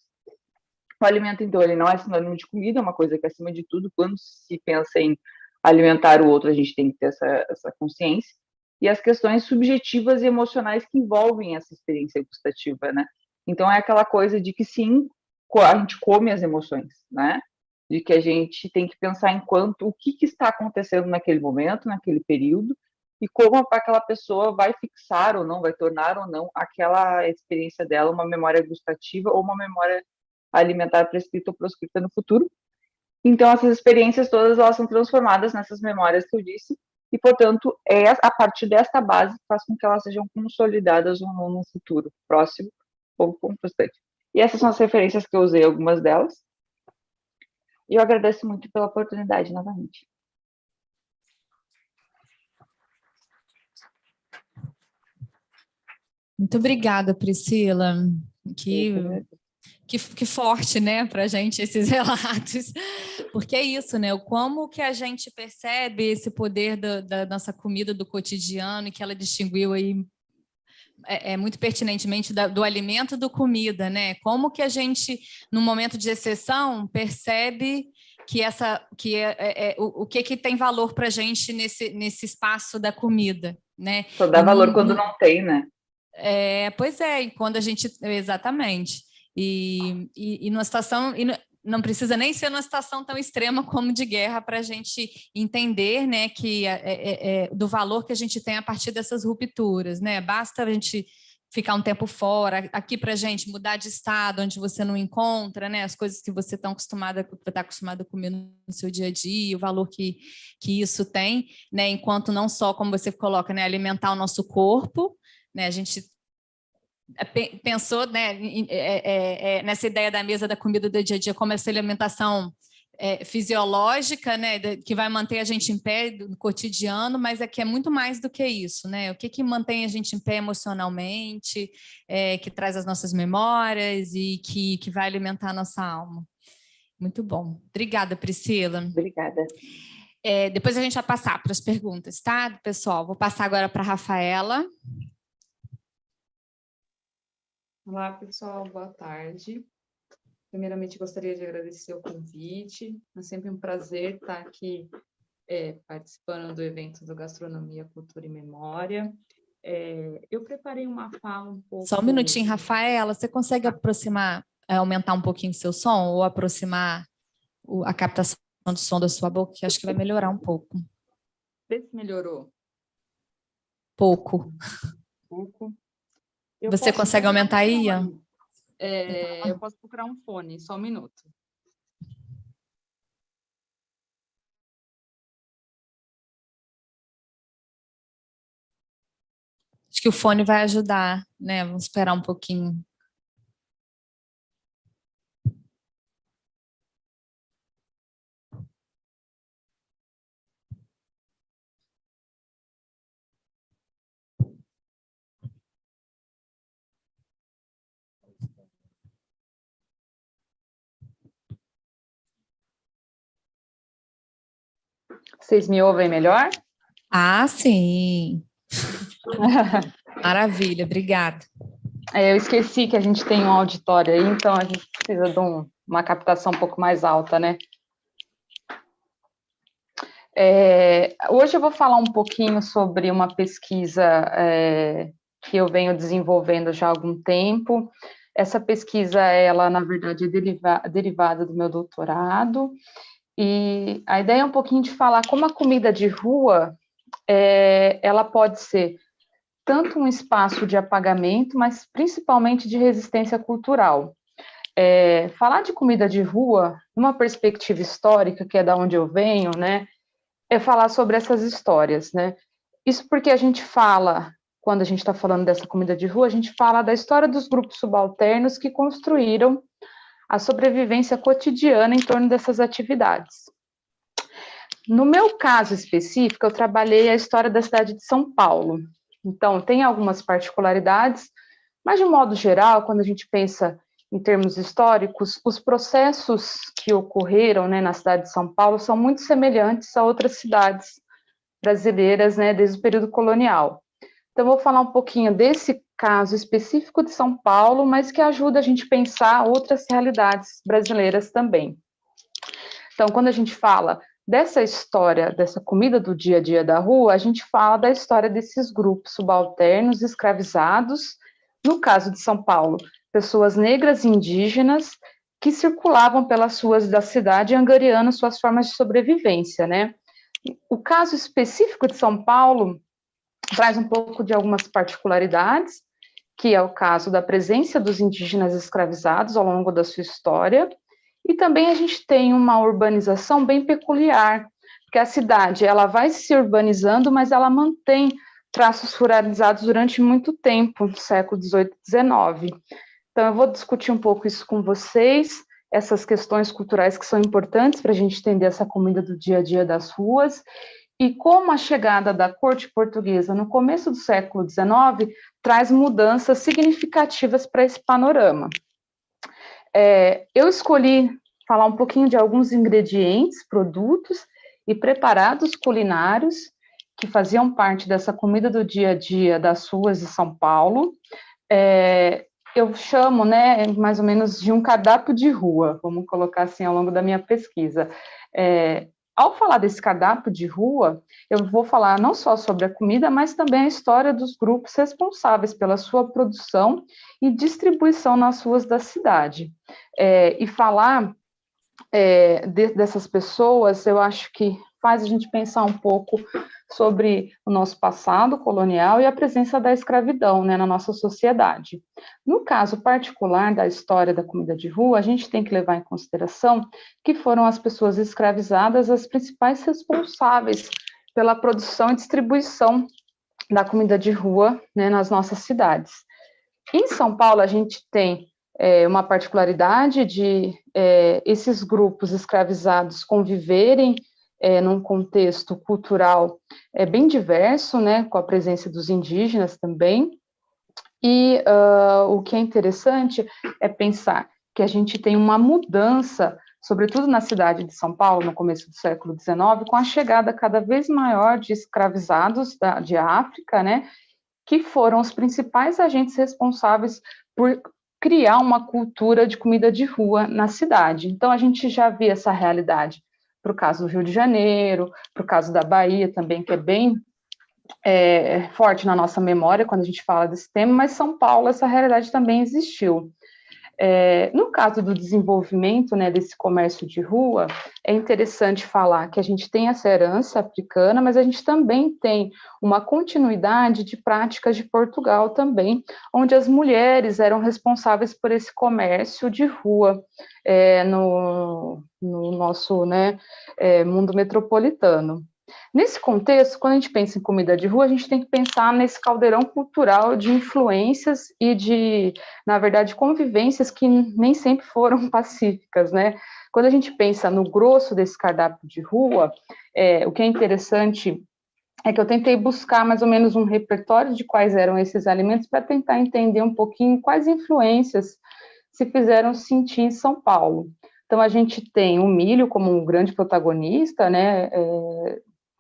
Speaker 3: O alimento, então, ele não é sinônimo de comida, é uma coisa que, acima de tudo, quando se pensa em alimentar o outro, a gente tem que ter essa consciência. E as questões subjetivas e emocionais que envolvem essa experiência gustativa, né? Então, é aquela coisa de que, sim, a gente come as emoções, né? De que a gente tem que pensar o que está acontecendo naquele momento, naquele período, e como aquela pessoa vai fixar ou não, vai tornar ou não aquela experiência dela uma memória gustativa ou uma memória alimentar prescrita ou proscrita no futuro. Então, essas experiências todas, elas são transformadas nessas memórias que eu disse, e, portanto, é a partir desta base que faz com que elas sejam consolidadas ou não no futuro próximo ou constante. E essas são as referências que eu usei, algumas delas. E eu agradeço muito pela oportunidade novamente.
Speaker 1: Muito obrigada, Priscila. Que forte, né, para a gente esses relatos, porque é isso, né, como que a gente percebe esse poder da nossa comida do cotidiano, e que ela distinguiu aí muito pertinentemente do alimento do comida, né, como que a gente, num momento de exceção, percebe que o que tem valor para a gente nesse espaço da comida, né?
Speaker 3: Só dá valor quando não tem, né?
Speaker 1: Pois é, e quando a gente... Exatamente. E numa situação... não precisa nem ser numa situação tão extrema como de guerra para a gente entender, né, que do valor que a gente tem a partir dessas rupturas, né? Basta a gente ficar um tempo fora, aqui para a gente mudar de estado, onde você não encontra, né, as coisas que você está acostumado a comer no seu dia a dia, o valor que isso tem, né, enquanto não só, como você coloca, né, alimentar o nosso corpo, né, a gente pensou, né, nessa ideia da mesa da comida do dia a dia como essa alimentação fisiológica, né, que vai manter a gente em pé no cotidiano, mas que é muito mais do que isso, né? O que mantém a gente em pé emocionalmente, que traz as nossas memórias e que vai alimentar a nossa alma. Muito bom. Obrigada, Priscila.
Speaker 3: Obrigada.
Speaker 1: Depois a gente vai passar para as perguntas, tá, pessoal? Vou passar agora para a Rafaela.
Speaker 4: Olá, pessoal, boa tarde. Primeiramente, gostaria de agradecer o convite. É sempre um prazer estar aqui participando do evento do Gastronomia, Cultura e Memória. Eu preparei uma fala um pouco...
Speaker 1: Só um minutinho, Rafaela, você consegue aumentar um pouquinho o seu som ou aproximar a captação do som da sua boca, que acho que vai melhorar um pouco.
Speaker 4: Vê se melhorou.
Speaker 1: Pouco. Você consegue aumentar aí, Ian?
Speaker 4: Eu posso procurar um fone, só um minuto.
Speaker 1: Acho que o fone vai ajudar, né? Vamos esperar um pouquinho.
Speaker 4: Vocês me ouvem melhor?
Speaker 1: Ah, sim. Maravilha, obrigada.
Speaker 4: Eu esqueci que a gente tem um auditório aí, então a gente precisa de uma captação um pouco mais alta, né? Hoje eu vou falar um pouquinho sobre uma pesquisa que eu venho desenvolvendo já há algum tempo. Essa pesquisa, ela, na verdade, é derivada do meu doutorado, e a ideia é um pouquinho de falar como a comida de rua, ela pode ser tanto um espaço de apagamento, mas principalmente de resistência cultural. Falar de comida de rua, numa perspectiva histórica, que é da onde eu venho, né, é falar sobre essas histórias, né? Isso porque a gente fala, quando a gente está falando dessa comida de rua, a gente fala da história dos grupos subalternos que construíram a sobrevivência cotidiana em torno dessas atividades. No meu caso específico, eu trabalhei a história da cidade de São Paulo. Então, tem algumas particularidades, mas, de modo geral, quando a gente pensa em termos históricos, os processos que ocorreram, né, na cidade de São Paulo são muito semelhantes a outras cidades brasileiras, né, desde o período colonial. Então, vou falar um pouquinho desse caso específico de São Paulo, mas que ajuda a gente a pensar outras realidades brasileiras também. Então, quando a gente fala dessa história, dessa comida do dia a dia da rua, a gente fala da história desses grupos subalternos escravizados, no caso de São Paulo, pessoas negras e indígenas que circulavam pelas ruas da cidade angariando suas formas de sobrevivência, né? O caso específico de São Paulo traz um pouco de algumas particularidades, que é o caso da presença dos indígenas escravizados ao longo da sua história, e também a gente tem uma urbanização bem peculiar, porque a cidade ela vai se urbanizando, mas ela mantém traços ruralizados durante muito tempo, no século XVIII e XIX. Então, eu vou discutir um pouco isso com vocês, essas questões culturais que são importantes para a gente entender essa comida do dia a dia das ruas, e como a chegada da corte portuguesa no começo do século XIX traz mudanças significativas para esse panorama. Eu escolhi falar um pouquinho de alguns ingredientes, produtos e preparados culinários que faziam parte dessa comida do dia a dia das ruas de São Paulo. Eu chamo, né, mais ou menos de um cardápio de rua, vamos colocar assim ao longo da minha pesquisa. Ao falar desse cardápio de rua, eu vou falar não só sobre a comida, mas também a história dos grupos responsáveis pela sua produção e distribuição nas ruas da cidade. E falar dessas pessoas, eu acho que faz a gente pensar um pouco sobre o nosso passado colonial e a presença da escravidão, né, na nossa sociedade. No caso particular da história da comida de rua, a gente tem que levar em consideração que foram as pessoas escravizadas as principais responsáveis pela produção e distribuição da comida de rua, né, nas nossas cidades. Em São Paulo, a gente tem uma particularidade de esses grupos escravizados conviverem num contexto cultural bem diverso, né, com a presença dos indígenas também, e o que é interessante é pensar que a gente tem uma mudança, sobretudo na cidade de São Paulo, no começo do século XIX, com a chegada cada vez maior de escravizados de África, né, que foram os principais agentes responsáveis por criar uma cultura de comida de rua na cidade. Então, a gente já vê essa realidade para o caso do Rio de Janeiro, para o caso da Bahia também, que é bem forte na nossa memória quando a gente fala desse tema, mas São Paulo, essa realidade também existiu. No caso do desenvolvimento, né, desse comércio de rua, é interessante falar que a gente tem essa herança africana, mas a gente também tem uma continuidade de práticas de Portugal também, onde as mulheres eram responsáveis por esse comércio de rua no nosso, né, mundo metropolitano. Nesse contexto, quando a gente pensa em comida de rua, a gente tem que pensar nesse caldeirão cultural de influências e de, na verdade, convivências que nem sempre foram pacíficas, né? Quando a gente pensa no grosso desse cardápio de rua, o que é interessante é que eu tentei buscar mais ou menos um repertório de quais eram esses alimentos para tentar entender um pouquinho quais influências se fizeram sentir em São Paulo. Então, a gente tem o milho como um grande protagonista, né,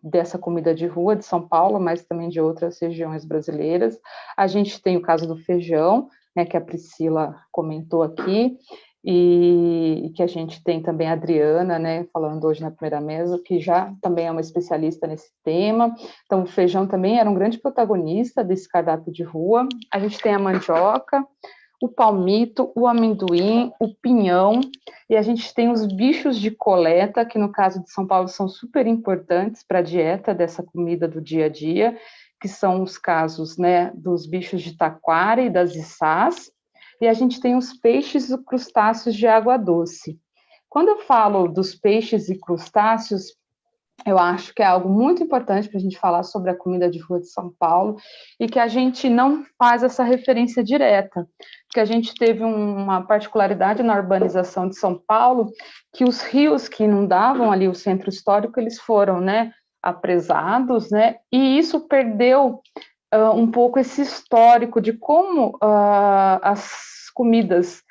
Speaker 4: dessa comida de rua de São Paulo, mas também de outras regiões brasileiras. A gente tem o caso do feijão, né, que a Priscila comentou aqui, e que a gente tem também a Adriana, né, falando hoje na primeira mesa, que já também é uma especialista nesse tema. Então, o feijão também era um grande protagonista desse cardápio de rua. A gente tem a mandioca, o palmito, o amendoim, o pinhão, e a gente tem os bichos de coleta, que no caso de São Paulo são super importantes para a dieta dessa comida do dia a dia, que são os casos, né, dos bichos de taquara e das içás, e a gente tem os peixes e crustáceos de água doce. Quando eu falo dos peixes e crustáceos, eu acho que é algo muito importante para a gente falar sobre a comida de rua de São Paulo e que a gente não faz essa referência direta, porque a gente teve uma particularidade na urbanização de São Paulo, que os rios que inundavam ali o centro histórico, eles foram, né, apresados, né, e isso perdeu um pouco esse histórico de como as comidas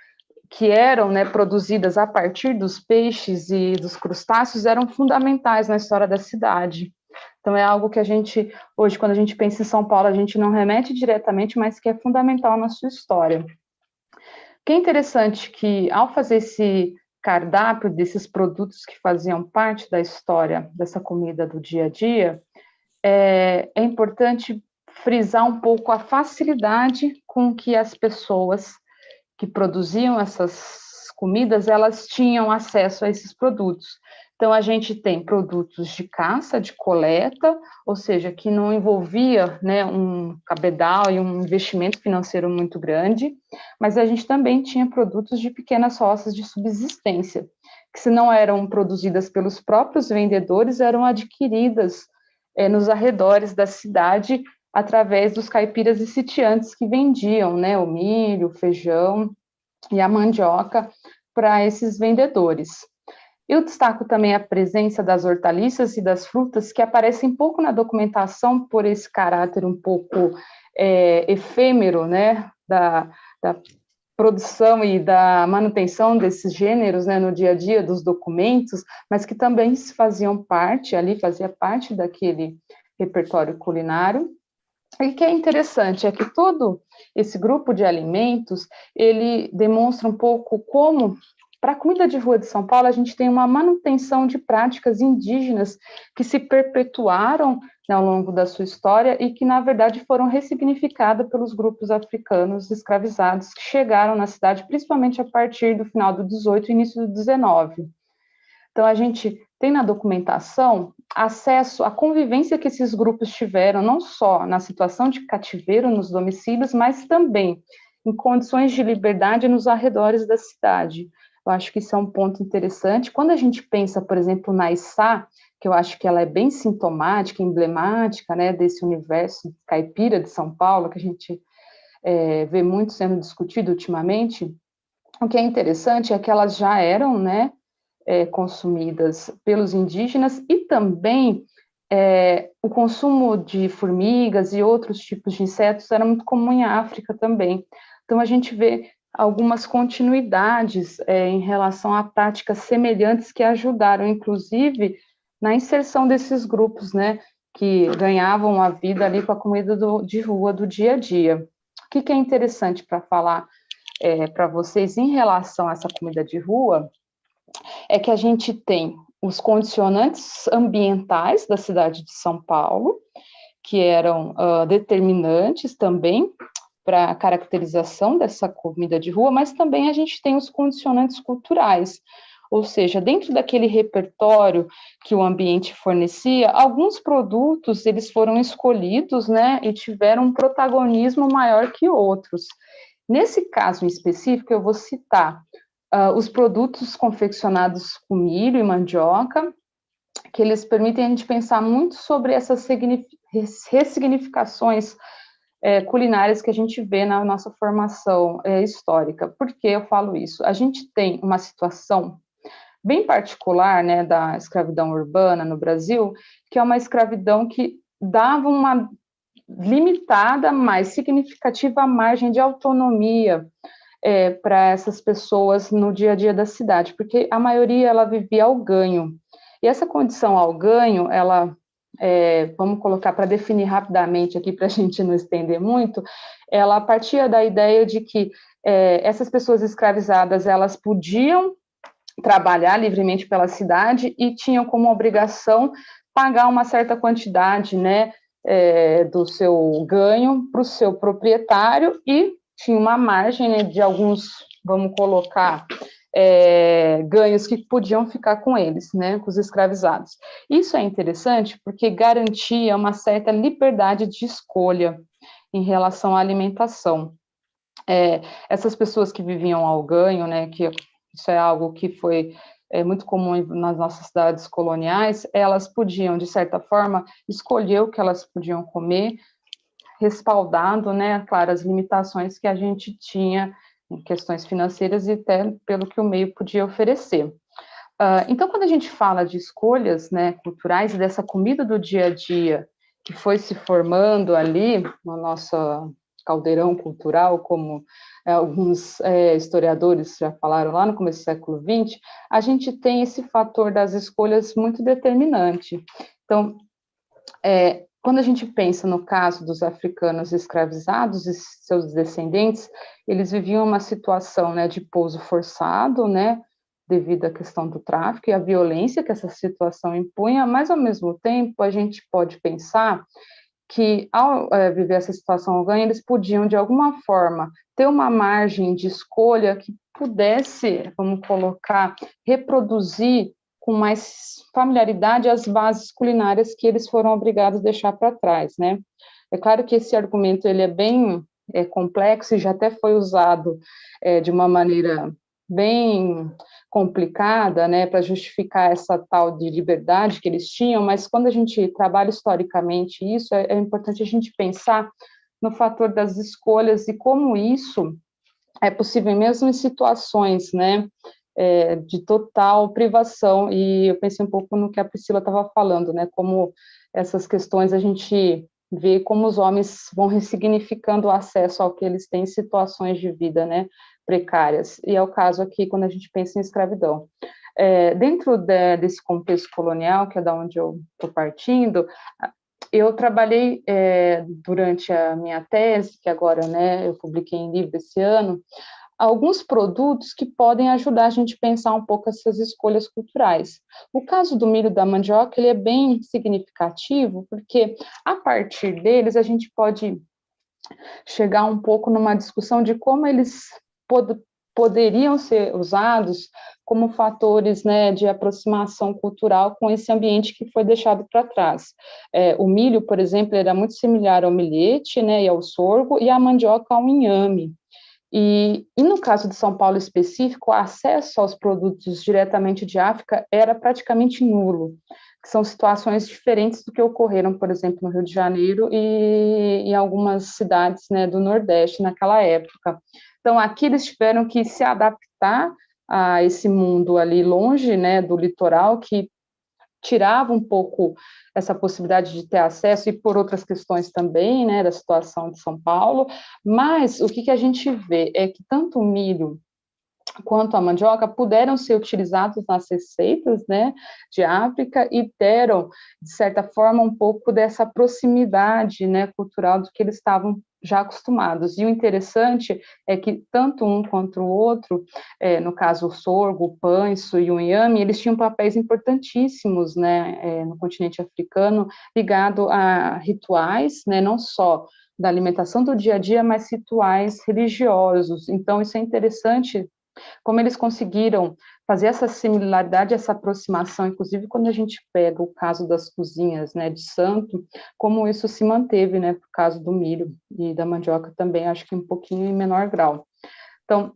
Speaker 4: que eram, né, produzidas a partir dos peixes e dos crustáceos eram fundamentais na história da cidade. Então, é algo que a gente, hoje, quando a gente pensa em São Paulo, a gente não remete diretamente, mas que é fundamental na sua história. O que é interessante que, ao fazer esse cardápio desses produtos que faziam parte da história dessa comida do dia a dia, é importante frisar um pouco a facilidade com que as pessoas que produziam essas comidas, elas tinham acesso a esses produtos. Então, a gente tem produtos de caça, de coleta, ou seja, que não envolvia, né, um cabedal e um investimento financeiro muito grande, mas a gente também tinha produtos de pequenas roças de subsistência, que se não eram produzidas pelos próprios vendedores, eram adquiridas nos arredores da cidade, através dos caipiras e sitiantes que vendiam, né, o milho, o feijão e a mandioca para esses vendedores. Eu destaco também a presença das hortaliças e das frutas, que aparecem pouco na documentação por esse caráter um pouco efêmero, né, da produção e da manutenção desses gêneros, né, no dia a dia dos documentos, mas que também faziam parte, ali fazia parte daquele repertório culinário. E o que é interessante é que todo esse grupo de alimentos, ele demonstra um pouco como, para a comida de rua de São Paulo, a gente tem uma manutenção de práticas indígenas que se perpetuaram, né, ao longo da sua história e que, na verdade, foram ressignificadas pelos grupos africanos escravizados que chegaram na cidade, principalmente a partir do final do 18 e início do 19. Então, a gente tem na documentação acesso à convivência que esses grupos tiveram, não só na situação de cativeiro nos domicílios, mas também em condições de liberdade nos arredores da cidade. Eu acho que isso é um ponto interessante. Quando a gente pensa, por exemplo, na Içá, que eu acho que ela é bem sintomática, emblemática, né, desse universo caipira de São Paulo, que a gente vê muito sendo discutido ultimamente, o que é interessante é que elas já eram, né, consumidas pelos indígenas e também o consumo de formigas e outros tipos de insetos era muito comum em África também. Então, a gente vê algumas continuidades em relação a práticas semelhantes que ajudaram, inclusive, na inserção desses grupos, né, que ganhavam a vida ali com a comida de rua do dia a dia. O que é interessante para falar para vocês em relação a essa comida de rua é que a gente tem os condicionantes ambientais da cidade de São Paulo, que eram determinantes também para a caracterização dessa comida de rua, mas também a gente tem os condicionantes culturais, ou seja, dentro daquele repertório que o ambiente fornecia, alguns produtos eles foram escolhidos, né, e tiveram um protagonismo maior que outros. Nesse caso em específico, eu vou citar os produtos confeccionados com milho e mandioca, que eles permitem a gente pensar muito sobre essas ressignificações culinárias que a gente vê na nossa formação histórica. Por que eu falo isso? A gente tem uma situação bem particular, né, da escravidão urbana no Brasil, que é uma escravidão que dava uma limitada, mas significativa margem de autonomia para essas pessoas no dia a dia da cidade, porque a maioria ela vivia ao ganho. E essa condição ao ganho, ela, vamos colocar para definir rapidamente aqui, para a gente não estender muito, ela partia da ideia de que essas pessoas escravizadas, elas podiam trabalhar livremente pela cidade e tinham como obrigação pagar uma certa quantidade, né, do seu ganho para o seu proprietário e tinha uma margem, né, de alguns, vamos colocar, ganhos que podiam ficar com eles, né, com os escravizados. Isso é interessante porque garantia uma certa liberdade de escolha em relação à alimentação. Essas pessoas que viviam ao ganho, né, que isso é algo que foi muito comum nas nossas cidades coloniais, elas podiam, de certa forma, escolher o que elas podiam comer, respaldado, né, claro, as limitações que a gente tinha em questões financeiras e até pelo que o meio podia oferecer. Então, quando a gente fala de escolhas, né, culturais e dessa comida do dia a dia que foi se formando ali na nossa caldeirão cultural, como alguns historiadores já falaram lá no começo do século XX, a gente tem esse fator das escolhas muito determinante. Então, quando a gente pensa no caso dos africanos escravizados e seus descendentes, eles viviam uma situação, né, de pouso forçado, né, devido à questão do tráfico e à violência que essa situação impunha, mas, ao mesmo tempo, a gente pode pensar que, ao viver essa situação ganha, eles podiam, de alguma forma, ter uma margem de escolha que pudesse, vamos colocar, reproduzir com mais familiaridade as bases culinárias que eles foram obrigados a deixar para trás, né? É claro que esse argumento ele é bem complexo e já até foi usado de uma maneira bem complicada, né, para justificar essa tal de liberdade que eles tinham, mas quando a gente trabalha historicamente isso, é importante a gente pensar no fator das escolhas e como isso é possível mesmo em situações, né, de total privação, e eu pensei um pouco no que a Priscila estava falando, né, como essas questões a gente vê como os homens vão ressignificando o acesso ao que eles têm em situações de vida, né, precárias, e é o caso aqui quando a gente pensa em escravidão. Dentro desse contexto colonial, que é da onde eu estou partindo, eu trabalhei durante a minha tese, que agora, né, eu publiquei em livro esse ano, alguns produtos que podem ajudar a gente a pensar um pouco essas escolhas culturais. O caso do milho e da mandioca, ele é bem significativo, porque a partir deles a gente pode chegar um pouco numa discussão de como eles poderiam ser usados como fatores, né, de aproximação cultural com esse ambiente que foi deixado para trás. O milho, por exemplo, era muito similar ao milhete, né, e ao sorgo, e a mandioca ao inhame. E no caso de São Paulo específico, o acesso aos produtos diretamente de África era praticamente nulo, que são situações diferentes do que ocorreram, por exemplo, no Rio de Janeiro e em algumas cidades, né, do Nordeste naquela época. Então, aqui eles tiveram que se adaptar a esse mundo ali longe, né, do litoral, que tirava um pouco essa possibilidade de ter acesso, e por outras questões também, né, da situação de São Paulo, mas o que a gente vê é que tanto o milho quanto a mandioca puderam ser utilizados nas receitas, né, de África, e deram, de certa forma, um pouco dessa proximidade, né, cultural do que eles estavam já acostumados. E o interessante é que tanto um quanto o outro, no caso o sorgo, o pães e o inhame, eles tinham papéis importantíssimos, né, no continente africano, ligado a rituais, né, não só da alimentação do dia a dia, mas rituais religiosos. Então, isso é interessante, como eles conseguiram fazer essa similaridade, essa aproximação, inclusive quando a gente pega o caso das cozinhas, né, de santo, como isso se manteve, né, por caso do milho e da mandioca também, acho que um pouquinho em menor grau. Então,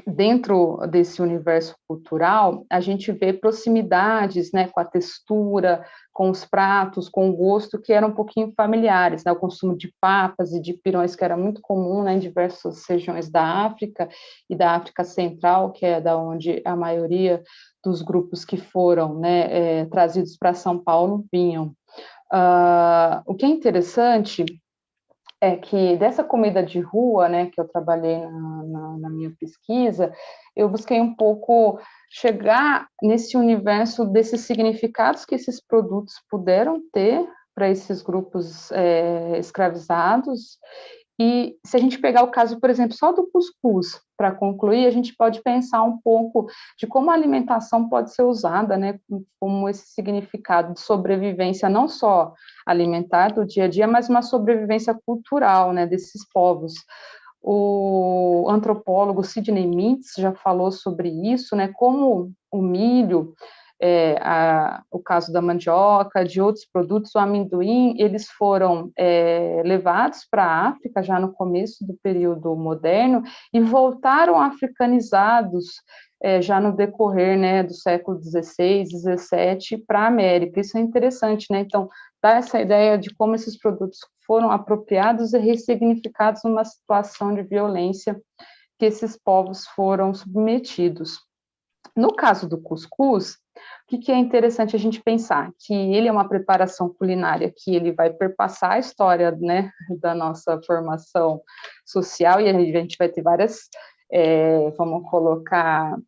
Speaker 4: dentro desse universo cultural, a gente vê proximidades, né, com a textura, com os pratos, com o gosto, que eram um pouquinho familiares, né, o consumo de papas e de pirões, que era muito comum, né, em diversas regiões da África e da África Central, que é da onde a maioria dos grupos que foram, né, trazidos para São Paulo vinham. O que é interessante é que dessa comida de rua, né, que eu trabalhei na minha pesquisa, eu busquei um pouco chegar nesse universo desses significados que esses produtos puderam ter para esses grupos escravizados. E se a gente pegar o caso, por exemplo, só do cuscuz, para concluir, a gente pode pensar um pouco de como a alimentação pode ser usada, né, como esse significado de sobrevivência, não só alimentar do dia a dia, mas uma sobrevivência cultural, né, desses povos. O antropólogo Sidney Mintz já falou sobre isso, né, como o milho, o caso da mandioca, de outros produtos, o amendoim, eles foram levados para a África já no começo do período moderno e voltaram africanizados já no decorrer, né, do século XVI, XVII para a América. Isso é interessante, né? Então, dá essa ideia de como esses produtos foram apropriados e ressignificados numa situação de violência que esses povos foram submetidos. No caso do cuscuz, O que é interessante a gente pensar? Que ele é uma preparação culinária que ele vai perpassar a história, né, da nossa formação social, e a gente vai ter várias, vamos colocar,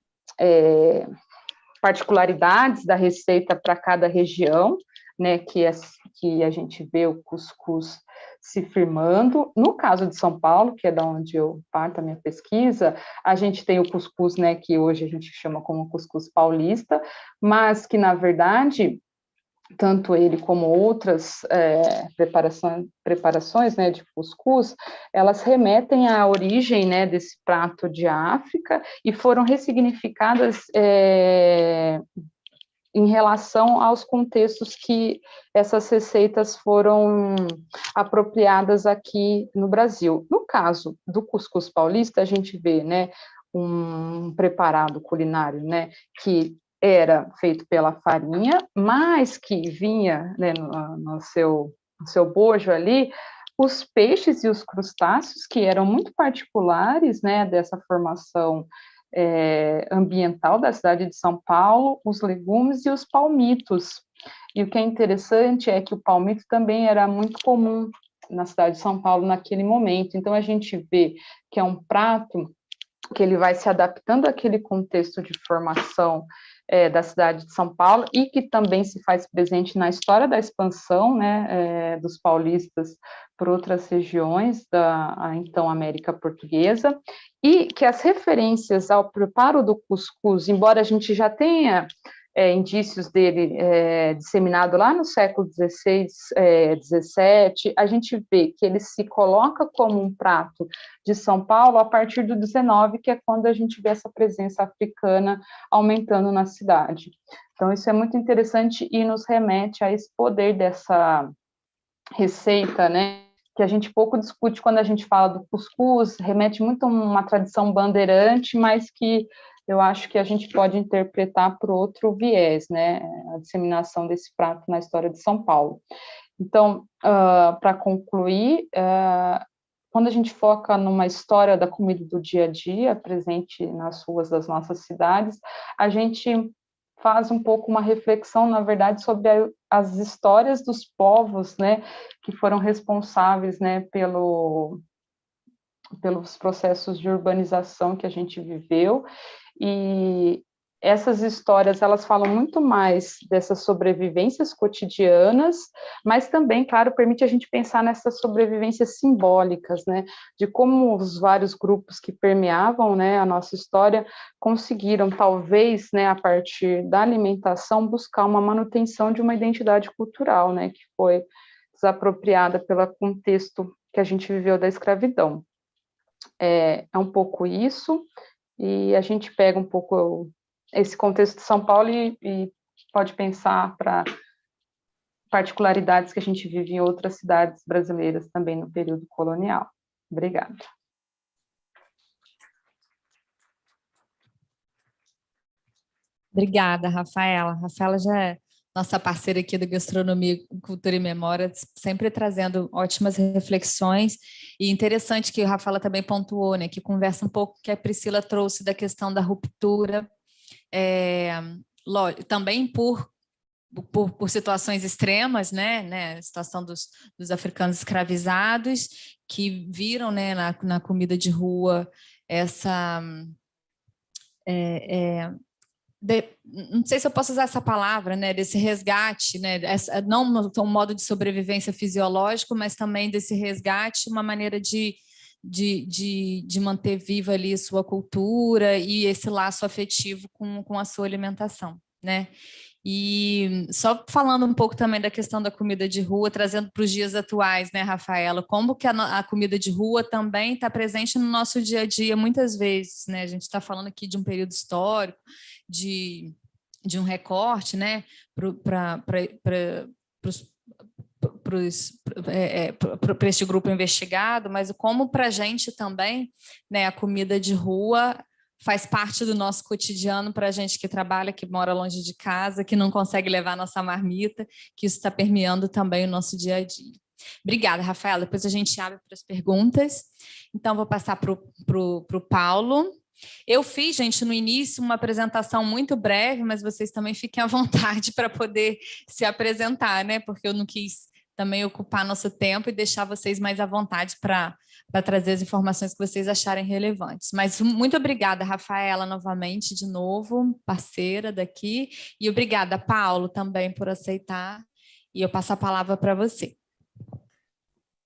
Speaker 4: particularidades da receita para cada região, né, que a gente vê o cuscuz se firmando. No caso de São Paulo, que é da onde eu parto a minha pesquisa, a gente tem o cuscuz, né, que hoje a gente chama como cuscuz paulista, mas que, na verdade, tanto ele como outras preparações, né, de cuscuz, elas remetem à origem, né, desse prato de África e foram ressignificadas em relação aos contextos que essas receitas foram apropriadas aqui no Brasil. No caso do cuscuz paulista, a gente vê, né, um preparado culinário, né, que era feito pela farinha, mas que vinha, né, no seu bojo ali, os peixes e os crustáceos, que eram muito particulares, né, dessa formação ambiental da cidade de São Paulo, os legumes e os palmitos. E o que é interessante é que o palmito também era muito comum na cidade de São Paulo naquele momento. Então, a gente vê que é um prato que ele vai se adaptando àquele contexto de formação da cidade de São Paulo e que também se faz presente na história da expansão, né, dos paulistas por outras regiões da então América Portuguesa, e que as referências ao preparo do cuscuz, embora a gente já tenha indícios dele disseminado lá no século XVI, XVII, a gente vê que ele se coloca como um prato de São Paulo a partir do XIX, que é quando a gente vê essa presença africana aumentando na cidade. Então, isso é muito interessante e nos remete a esse poder dessa receita, né, que a gente pouco discute quando a gente fala do cuscuz, remete muito a uma tradição bandeirante, mas que eu acho que a gente pode interpretar por outro viés, né, a disseminação desse prato na história de São Paulo. Então, para concluir, quando a gente foca numa história da comida do dia a dia, presente nas ruas das nossas cidades, a gente faz um pouco uma reflexão, na verdade, sobre as histórias dos povos, né, que foram responsáveis, né, pelos processos de urbanização que a gente viveu, e essas histórias, elas falam muito mais dessas sobrevivências cotidianas, mas também, claro, permite a gente pensar nessas sobrevivências simbólicas, né, de como os vários grupos que permeavam, né, a nossa história conseguiram, talvez, né, a partir da alimentação, buscar uma manutenção de uma identidade cultural, né, que foi desapropriada pelo contexto que a gente viveu da escravidão. É um pouco isso, e a gente pega um pouco esse contexto de São Paulo e pode pensar para particularidades que a gente vive em outras cidades brasileiras também no período colonial. Obrigada.
Speaker 1: Obrigada, Rafaela. Rafaela já é nossa parceira aqui do Gastronomia, Cultura e Memória, sempre trazendo ótimas reflexões, e interessante que a Rafaela também pontuou, né, que conversa um pouco que a Priscila trouxe da questão da ruptura, também por situações extremas, né, a situação dos africanos escravizados, que viram, né, na comida de rua essa... não sei se eu posso usar essa palavra, né, desse resgate, né, não um modo de sobrevivência fisiológico, mas também desse resgate, uma maneira de manter viva ali sua cultura e esse laço afetivo com a sua alimentação, né? E só falando um pouco também da questão da comida de rua, trazendo para os dias atuais, né, Rafaela, como que a comida de rua também está presente no nosso dia a dia muitas vezes, né? A gente está falando aqui de um período histórico, de um recorte, né, para este grupo investigado, mas como para a gente também, né, a comida de rua faz parte do nosso cotidiano para a gente que trabalha, que mora longe de casa, que não consegue levar a nossa marmita, que isso está permeando também o nosso dia a dia. Obrigada, Rafaela. Depois a gente abre para as perguntas. Então, vou passar para o Paulo. Eu fiz, gente, no início uma apresentação muito breve, mas vocês também fiquem à vontade para poder se apresentar, né? Porque eu não quis também ocupar nosso tempo e deixar vocês mais à vontade para trazer as informações que vocês acharem relevantes. Mas muito obrigada, Rafaela, novamente, de novo, parceira daqui. E obrigada, Paulo, também por aceitar. E eu passo a palavra para você.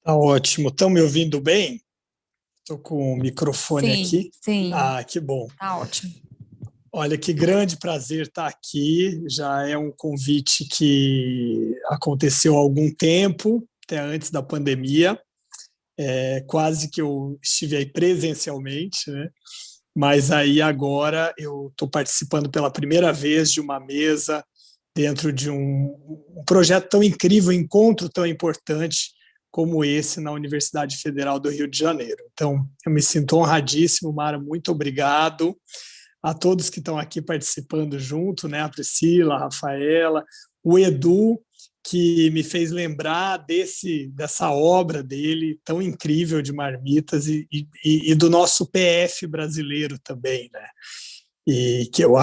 Speaker 5: Tá ótimo. Estão me ouvindo bem? Estou com o microfone aqui.
Speaker 1: Sim.
Speaker 5: Ah, que bom.
Speaker 1: Tá ótimo.
Speaker 5: Olha, que grande prazer estar aqui. Já é um convite que aconteceu há algum tempo, até antes da pandemia. Quase que eu estive aí presencialmente, né? Mas aí agora eu estou participando pela primeira vez de uma mesa dentro de um projeto tão incrível, um encontro tão importante como esse na Universidade Federal do Rio de Janeiro. Então, eu me sinto honradíssimo, Mara, muito obrigado a todos que estão aqui participando junto, né? A Priscila, a Rafaela, o Edu, que me fez lembrar dessa obra dele tão incrível de marmitas e do nosso PF brasileiro também, né? E que eu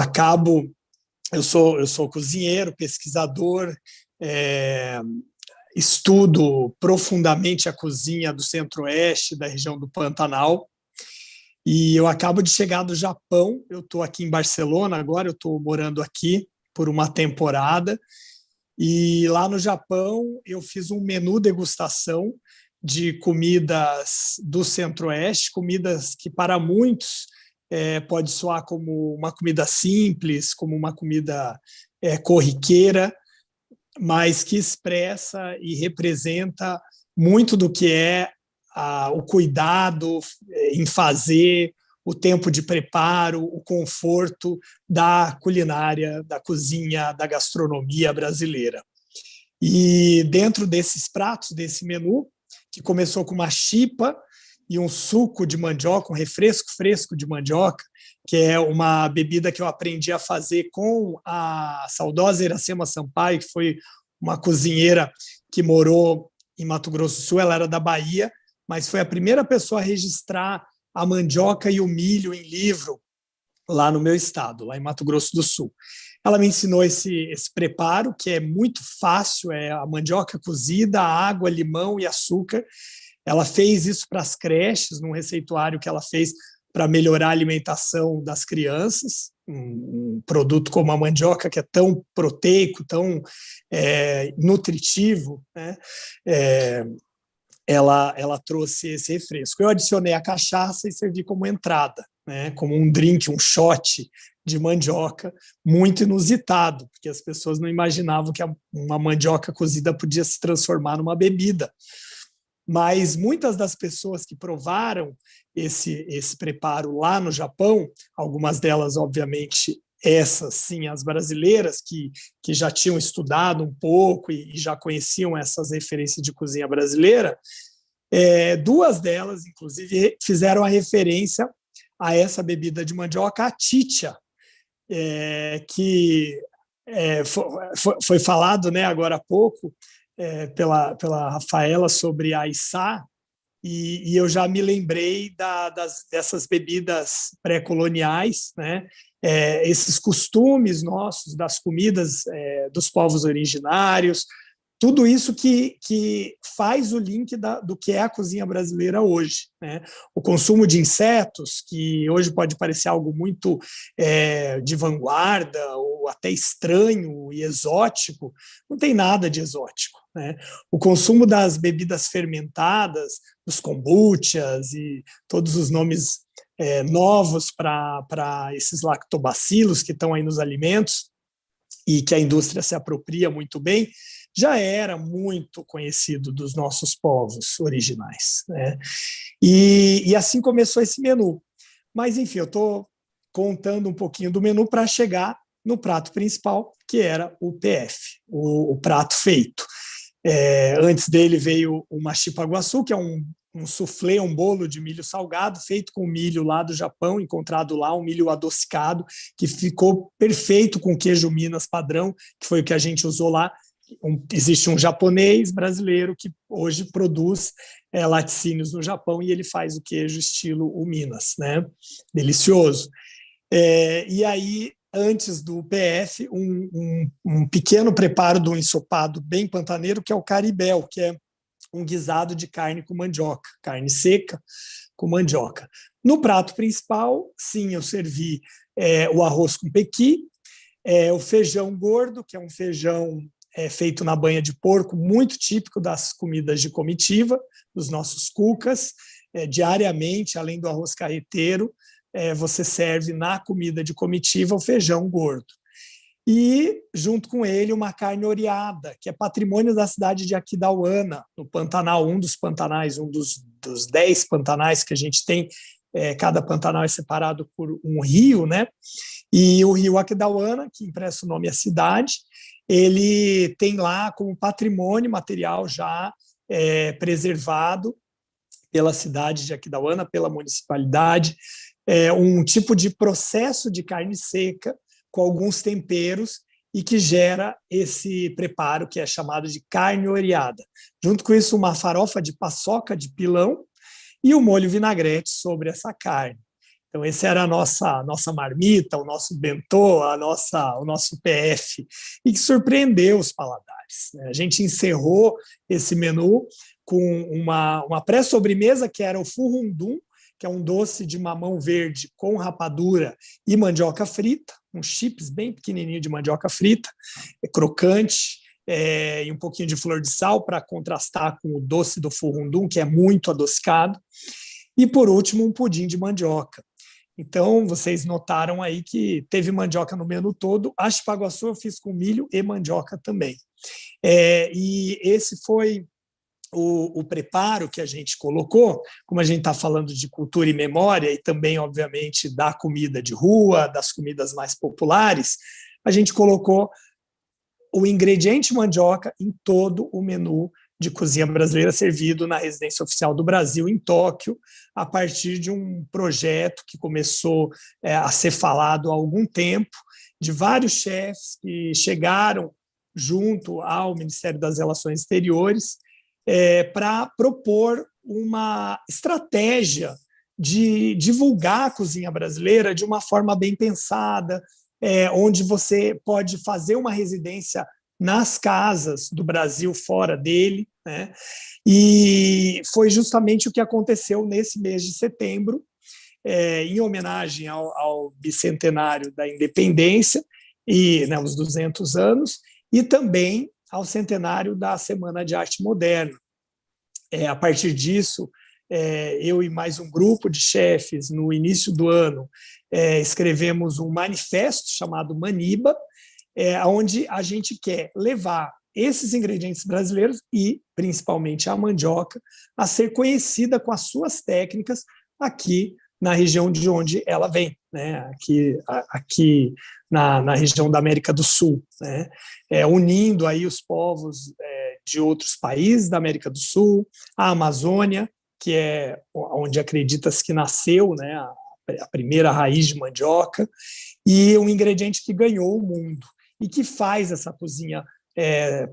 Speaker 5: sou cozinheiro, pesquisador, estudo profundamente a cozinha do Centro-Oeste, da região do Pantanal, e eu acabo de chegar do Japão. Eu estou aqui em Barcelona agora, eu estou morando aqui por uma temporada, e lá no Japão eu fiz um menu degustação de comidas do Centro-Oeste, comidas que para muitos pode soar como uma comida simples, como uma comida corriqueira, mas que expressa e representa muito do que é o cuidado em fazer, o tempo de preparo, o conforto da culinária, da cozinha, da gastronomia brasileira. E dentro desses pratos, desse menu, que começou com uma chipa e um suco de mandioca, um refresco fresco de mandioca, que é uma bebida que eu aprendi a fazer com a saudosa Iracema Sampaio, que foi uma cozinheira que morou em Mato Grosso do Sul. Ela era da Bahia, mas foi a primeira pessoa a registrar a mandioca e o milho em livro lá no meu estado, lá em Mato Grosso do Sul. Ela me ensinou esse preparo, que é muito fácil, é a mandioca cozida, água, limão e açúcar. Ela fez isso para as creches, num receituário que ela fez para melhorar a alimentação das crianças, um produto como a mandioca, que é tão proteico, tão nutritivo, né? Ela trouxe esse refresco. Eu adicionei a cachaça e servi como entrada, né? Como um drink, um shot de mandioca, muito inusitado, porque as pessoas não imaginavam que uma mandioca cozida podia se transformar numa bebida. Mas muitas das pessoas que provaram esse preparo lá no Japão, algumas delas, obviamente, essas sim, as brasileiras, que já tinham estudado um pouco e já conheciam essas referências de cozinha brasileira, duas delas, inclusive, fizeram a referência a essa bebida de mandioca, a chicha, que foi falado, né, agora há pouco, pela Rafaela sobre a Içá, e eu já me lembrei dessas bebidas pré-coloniais, né? Esses costumes nossos, das comidas dos povos originários, tudo isso que faz o link do que é a cozinha brasileira hoje, né? O consumo de insetos, que hoje pode parecer algo muito de vanguarda ou até estranho e exótico, não tem nada de exótico, né? O consumo das bebidas fermentadas, dos kombuchas e todos os nomes novos para esses lactobacilos que estão aí nos alimentos e que a indústria se apropria muito bem, já era muito conhecido dos nossos povos originais, né? E assim começou esse menu. Mas, enfim, eu estou contando um pouquinho do menu para chegar no prato principal, que era o PF, o prato feito. Antes dele veio o machipa-guaçu, que é um soufflé, um bolo de milho salgado, feito com milho lá do Japão, encontrado lá, um milho adocicado, que ficou perfeito com queijo Minas padrão, que foi o que a gente usou lá, existe um japonês brasileiro que hoje produz laticínios no Japão e ele faz o queijo estilo o Minas, né? Delicioso. E aí, antes do PF, um pequeno preparo do ensopado bem pantaneiro, que é o caribel, que é um guisado de carne com mandioca, carne seca com mandioca. No prato principal, sim, eu servi o arroz com pequi, o feijão gordo, que é um feijão feito na banha de porco, muito típico das comidas de comitiva, dos nossos cucas. Diariamente, além do arroz carreteiro, você serve na comida de comitiva o feijão gordo. E, junto com ele, uma carne oreada, que é patrimônio da cidade de Aquidauana, no Pantanal, um dos pantanais, um dos 10 pantanais que a gente tem. Cada pantanal é separado por um rio, né? E o rio Aquidauana, que empresta o nome à cidade, ele tem lá como patrimônio material já preservado pela cidade de Aquidauana, pela municipalidade, um tipo de processo de carne seca com alguns temperos e que gera esse preparo que é chamado de carne oreada. Junto com isso, uma farofa de paçoca de pilão e o molho vinagrete sobre essa carne. Então, esse era a nossa marmita, o nosso bentô, o nosso PF, e que surpreendeu os paladares. A gente encerrou esse menu com uma pré-sobremesa que era o furrundum, que é um doce de mamão verde com rapadura e mandioca frita, uns chips bem pequenininho de mandioca frita, crocante, e um pouquinho de flor de sal para contrastar com o doce do furrundum, que é muito adocicado. E, por último, um pudim de mandioca. Então, vocês notaram aí que teve mandioca no menu todo. A chipaguaçu eu fiz com milho e mandioca também. E esse foi o preparo que a gente colocou, como a gente está falando de cultura e memória, e também, obviamente, da comida de rua, das comidas mais populares, a gente colocou o ingrediente mandioca em todo o menu de cozinha brasileira servido na Residência Oficial do Brasil, em Tóquio, a partir de um projeto que começou a ser falado há algum tempo, de vários chefes que chegaram junto ao Ministério das Relações Exteriores para propor uma estratégia de divulgar a cozinha brasileira de uma forma bem pensada, onde você pode fazer uma residência nas casas do Brasil, fora dele, né? E foi justamente o que aconteceu nesse mês de setembro, em homenagem ao bicentenário da independência, e os 200 anos, e também ao centenário da Semana de Arte Moderna. A partir disso, eu e mais um grupo de chefes, no início do ano, escrevemos um manifesto chamado Maniba, onde a gente quer levar esses ingredientes brasileiros e, principalmente, a mandioca, a ser conhecida com as suas técnicas aqui na região de onde ela vem, né? Aqui na região da América do Sul, né? Unindo aí os povos de outros países da América do Sul, a Amazônia, que é onde acredita-se que nasceu, né, a primeira raiz de mandioca, e um ingrediente que ganhou o mundo e que faz essa cozinha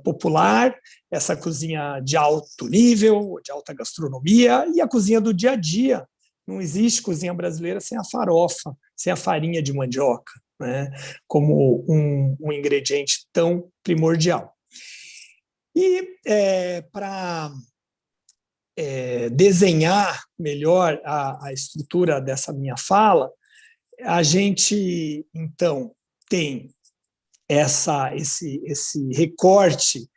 Speaker 5: popular, essa cozinha de alto nível, de alta gastronomia, e a cozinha do dia a dia. Não existe cozinha brasileira sem a farofa, sem a farinha de mandioca, né, como um ingrediente tão primordial. E para desenhar melhor a estrutura dessa minha fala, a gente, então, tem esse recorte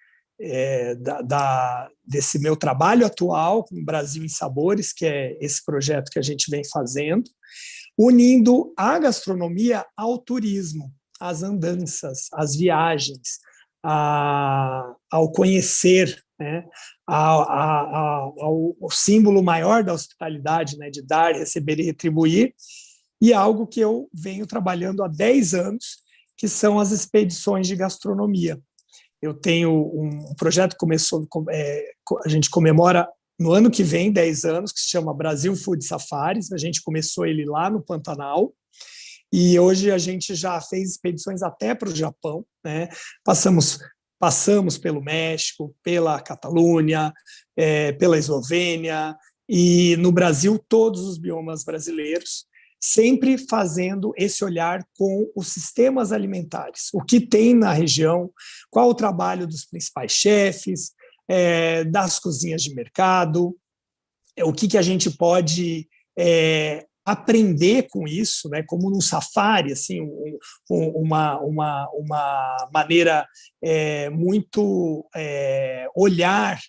Speaker 5: desse meu trabalho atual com o Brasil em Sabores, que é esse projeto que a gente vem fazendo, unindo a gastronomia ao turismo, às andanças, às viagens, ao conhecer, né, ao símbolo maior da hospitalidade, né, de dar, receber e retribuir, e algo que eu venho trabalhando há 10 anos, que são as expedições de gastronomia. Eu tenho um projeto que começou, a gente comemora no ano que vem 10 anos, que se chama Brasil Food Safaris. A gente começou ele lá no Pantanal, e hoje a gente já fez expedições até para o Japão, né? Passamos passamos pelo México, pela Catalunha, pela Eslovênia, e no Brasil todos os biomas brasileiros, sempre fazendo esse olhar com os sistemas alimentares. O que tem na região, qual o trabalho dos principais chefes, das cozinhas de mercado, o que a gente pode aprender com isso, né, como num safari, assim, uma maneira muito olhar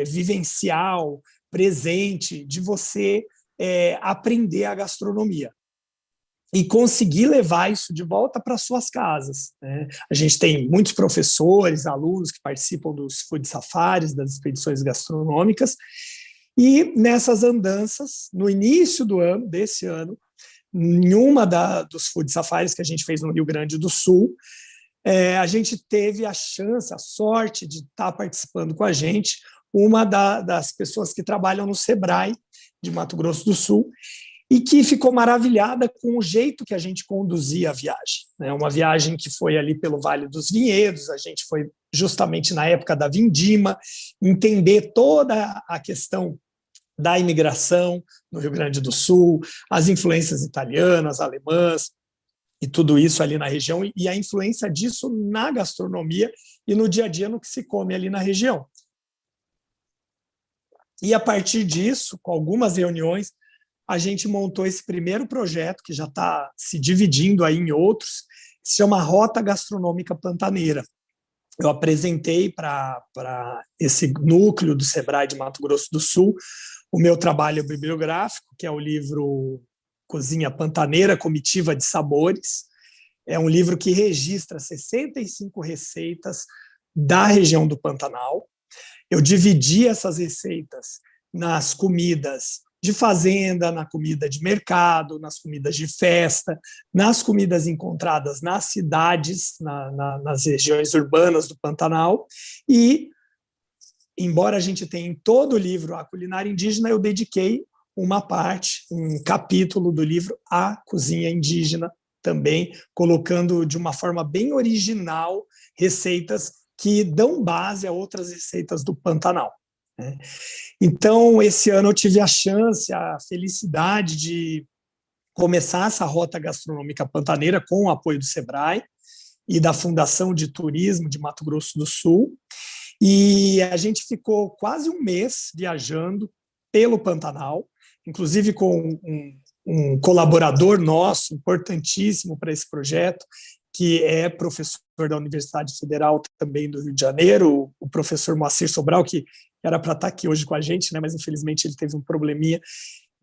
Speaker 5: vivencial, presente, de você aprender a gastronomia e conseguir levar isso de volta para suas casas, né? A gente tem muitos professores, alunos que participam dos food safaris, das expedições gastronômicas, e nessas andanças, no início desse ano, em uma dos food safaris que a gente fez no Rio Grande do Sul, a gente teve a chance, a sorte de estar participando com a gente uma das pessoas que trabalham no Sebrae de Mato Grosso do Sul, e que ficou maravilhada com o jeito que a gente conduzia a viagem. Uma viagem que foi ali pelo Vale dos Vinhedos, a gente foi justamente na época da vindima, entender toda a questão da imigração no Rio Grande do Sul, as influências italianas, alemãs, e tudo isso ali na região, e a influência disso na gastronomia e no dia a dia no que se come ali na região. E a partir disso, com algumas reuniões, a gente montou esse primeiro projeto, que já está se dividindo aí em outros, que se chama Rota Gastronômica Pantaneira. Eu apresentei para esse núcleo do Sebrae de Mato Grosso do Sul o meu trabalho bibliográfico, que é o livro Cozinha Pantaneira, Comitiva de Sabores. É um livro que registra 65 receitas da região do Pantanal. Eu dividi essas receitas nas comidas de fazenda, na comida de mercado, nas comidas de festa, nas comidas encontradas nas cidades, nas regiões urbanas do Pantanal. E, embora a gente tenha em todo o livro a culinária indígena, eu dediquei uma parte, um capítulo do livro à cozinha indígena também, colocando de uma forma bem original receitas que dão base a outras receitas do Pantanal. Então, esse ano eu tive a chance, a felicidade de começar essa Rota Gastronômica Pantaneira com o apoio do Sebrae e da Fundação de Turismo de Mato Grosso do Sul. E a gente ficou quase um mês viajando pelo Pantanal, inclusive com um colaborador nosso, importantíssimo para esse projeto, que é professor da Universidade Federal também do Rio de Janeiro, o professor Moacir Sobral, que era para estar aqui hoje com a gente, né, mas infelizmente ele teve um probleminha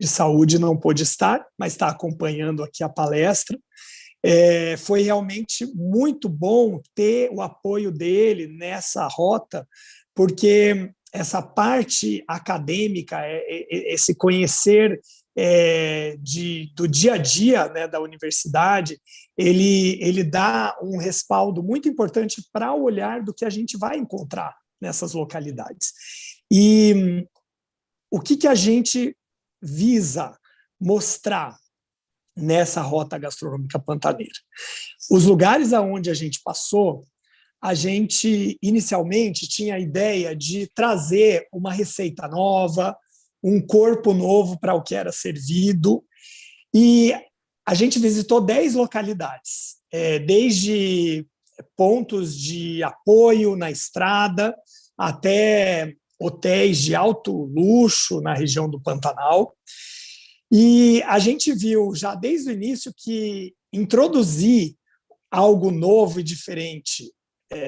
Speaker 5: de saúde e não pôde estar, mas está acompanhando aqui a palestra. Foi realmente muito bom ter o apoio dele nessa rota, porque essa parte acadêmica, esse conhecer do dia a dia, né, da universidade, ele dá um respaldo muito importante para o olhar do que a gente vai encontrar nessas localidades. E o que a gente visa mostrar nessa Rota Gastronômica Pantaneira? Os lugares aonde a gente passou, a gente inicialmente tinha a ideia de trazer uma receita nova, um corpo novo para o que era servido, e a gente visitou 10 localidades, desde pontos de apoio na estrada até hotéis de alto luxo na região do Pantanal. E a gente viu já desde o início que introduzir algo novo e diferente,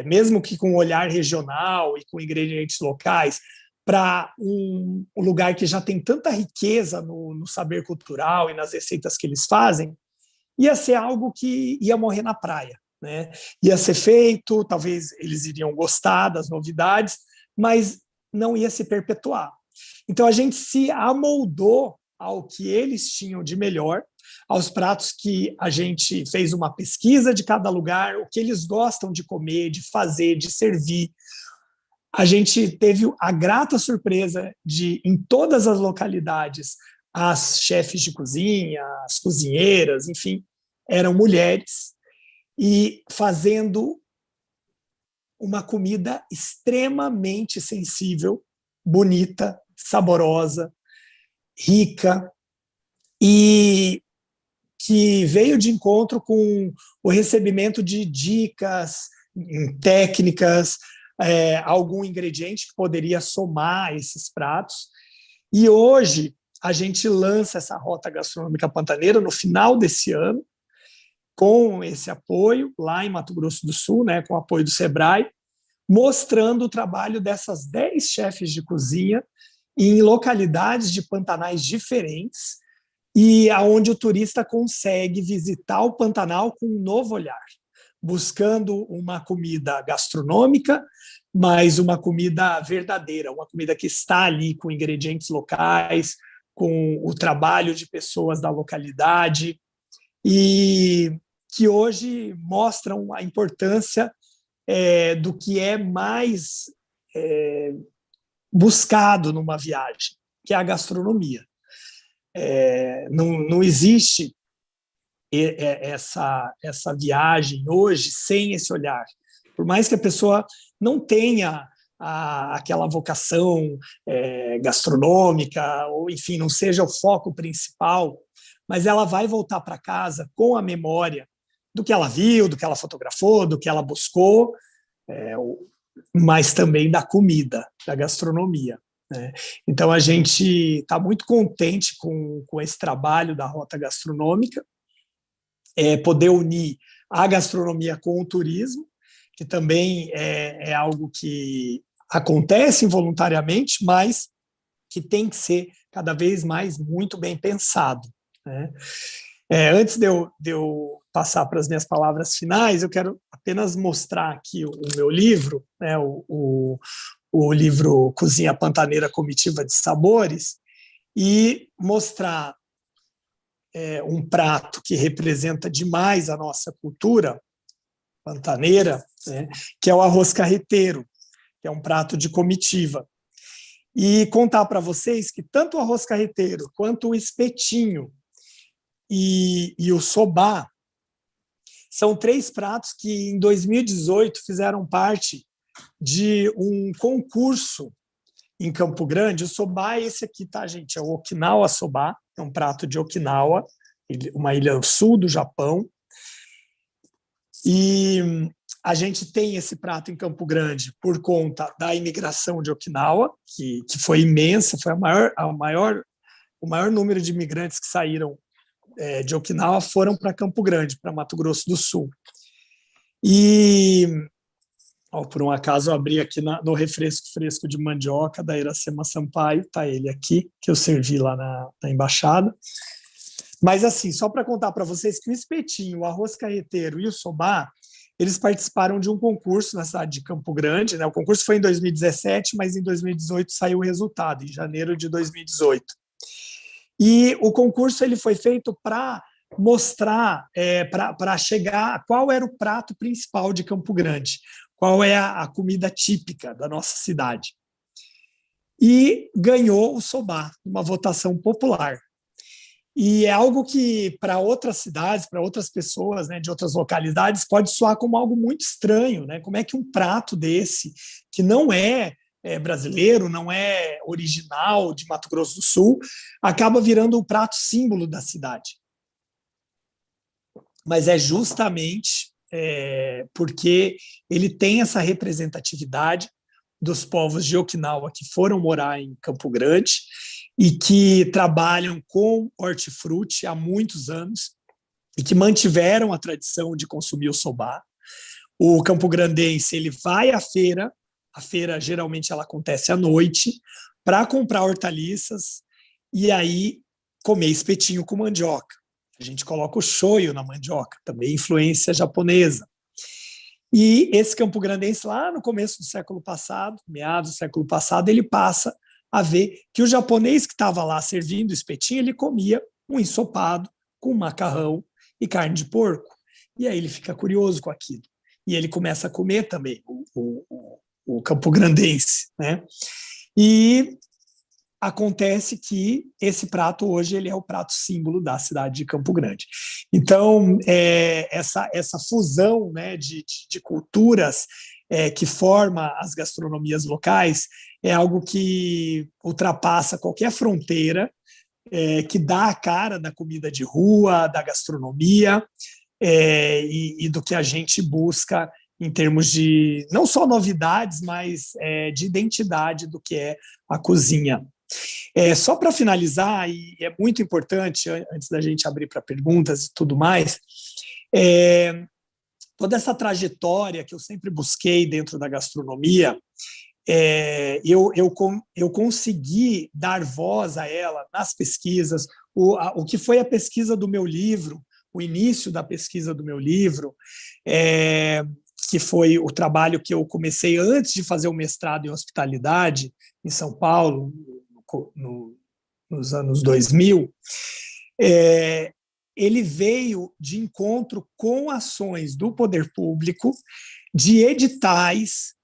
Speaker 5: mesmo que com um olhar regional e com ingredientes locais, para um lugar que já tem tanta riqueza no saber cultural e nas receitas que eles fazem, ia ser algo que ia morrer na praia, né? Ia ser feito, talvez eles iriam gostar das novidades, mas não ia se perpetuar. Então a gente se amoldou ao que eles tinham de melhor, aos pratos que a gente fez uma pesquisa de cada lugar, o que eles gostam de comer, de fazer, de servir. A gente teve a grata surpresa de, em todas as localidades, as chefes de cozinha, as cozinheiras, enfim, eram mulheres, e fazendo uma comida extremamente sensível, bonita, saborosa, rica, e que veio de encontro com o recebimento de dicas, técnicas, algum ingrediente que poderia somar esses pratos. E hoje a gente lança essa Rota Gastronômica Pantaneira no final desse ano, com esse apoio lá em Mato Grosso do Sul, né, com o apoio do Sebrae, mostrando o trabalho dessas 10 chefes de cozinha em localidades de pantanais diferentes, e aonde o turista consegue visitar o Pantanal com um novo olhar, buscando uma comida gastronômica, mas uma comida verdadeira, uma comida que está ali com ingredientes locais, com o trabalho de pessoas da localidade, e que hoje mostram a importância do que é mais buscado numa viagem, que é a gastronomia. Não existe essa viagem hoje sem esse olhar. Por mais que a pessoa não tenha aquela vocação gastronômica, ou, enfim, não seja o foco principal, mas ela vai voltar para casa com a memória do que ela viu, do que ela fotografou, do que ela buscou, mas também da comida, da gastronomia. Então, a gente está muito contente com esse trabalho da Rota Gastronômica, poder unir a gastronomia com o turismo, que também é algo que acontece involuntariamente, mas que tem que ser cada vez mais muito bem pensado. Antes de eu passar para as minhas palavras finais, eu quero apenas mostrar aqui o meu livro, o livro Cozinha Pantaneira Comitiva de Sabores, e mostrar um prato que representa demais a nossa cultura pantaneira, que é o arroz carreteiro, que é um prato de comitiva. E contar para vocês que tanto o arroz carreteiro, quanto o espetinho e o sobá são 3 pratos que, em 2018, fizeram parte de um concurso em Campo Grande. O sobá é esse aqui, tá, gente? É o Okinawa Soba, é um prato de Okinawa, uma ilha do sul do Japão. E a gente tem esse prato em Campo Grande por conta da imigração de Okinawa, que foi imensa, foi o maior número de imigrantes que saíram de Okinawa foram para Campo Grande, para Mato Grosso do Sul. E por um acaso eu abri aqui no refresco fresco de mandioca da Iracema Sampaio, tá ele aqui, que eu servi lá na embaixada. Mas assim, só para contar para vocês que o espetinho, o arroz carreteiro e o sobá, eles participaram de um concurso na cidade de Campo Grande, né? O concurso foi em 2017, mas em 2018 saiu o resultado, em janeiro de 2018. E o concurso ele foi feito para mostrar, para chegar a qual era o prato principal de Campo Grande, qual é a comida típica da nossa cidade. E ganhou o sobá, uma votação popular. E é algo que, para outras cidades, para outras pessoas, né, de outras localidades, pode soar como algo muito estranho, né? Como é que um prato desse, que não é brasileiro, não é original de Mato Grosso do Sul, acaba virando o prato símbolo da cidade. Mas é justamente porque ele tem essa representatividade dos povos de Okinawa que foram morar em Campo Grande e que trabalham com hortifruti há muitos anos e que mantiveram a tradição de consumir o sobá. O campograndense ele vai à feira, a feira geralmente ela acontece à noite, para comprar hortaliças e aí comer espetinho com mandioca. A gente coloca o shoyu na mandioca, também influência japonesa. E esse campograndense, lá no começo do século passado, meados do século passado, ele passa a ver que o japonês que estava lá servindo o espetinho, ele comia um ensopado com macarrão e carne de porco. E aí ele fica curioso com aquilo. E ele começa a comer também o campograndense, né? E acontece que esse prato hoje ele é o prato símbolo da cidade de Campo Grande. Então, essa fusão, né, de culturas que forma as gastronomias locais, é algo que ultrapassa qualquer fronteira, que dá a cara da comida de rua, da gastronomia, e do que a gente busca em termos de, não só novidades, mas de identidade do que é a cozinha. Só para finalizar, e é muito importante, antes da gente abrir para perguntas e tudo mais, toda essa trajetória que eu sempre busquei dentro da gastronomia, eu consegui dar voz a ela nas pesquisas. O que foi a pesquisa do meu livro, o início da pesquisa do meu livro, que foi o trabalho que eu comecei antes de fazer o mestrado em hospitalidade em São Paulo, nos anos 2000, ele veio de encontro com ações do poder público, de editais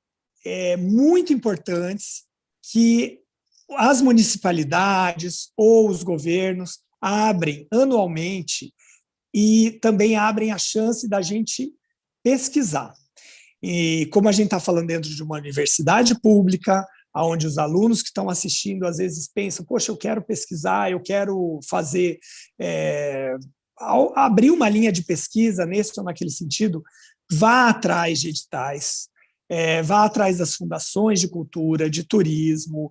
Speaker 5: muito importantes que as municipalidades ou os governos abrem anualmente e também abrem a chance da gente pesquisar. E como a gente está falando dentro de uma universidade pública, onde os alunos que estão assistindo às vezes pensam, poxa, eu quero pesquisar, eu quero fazer, abrir uma linha de pesquisa nesse ou naquele sentido, vá atrás de editais, vá atrás das fundações de cultura, de turismo,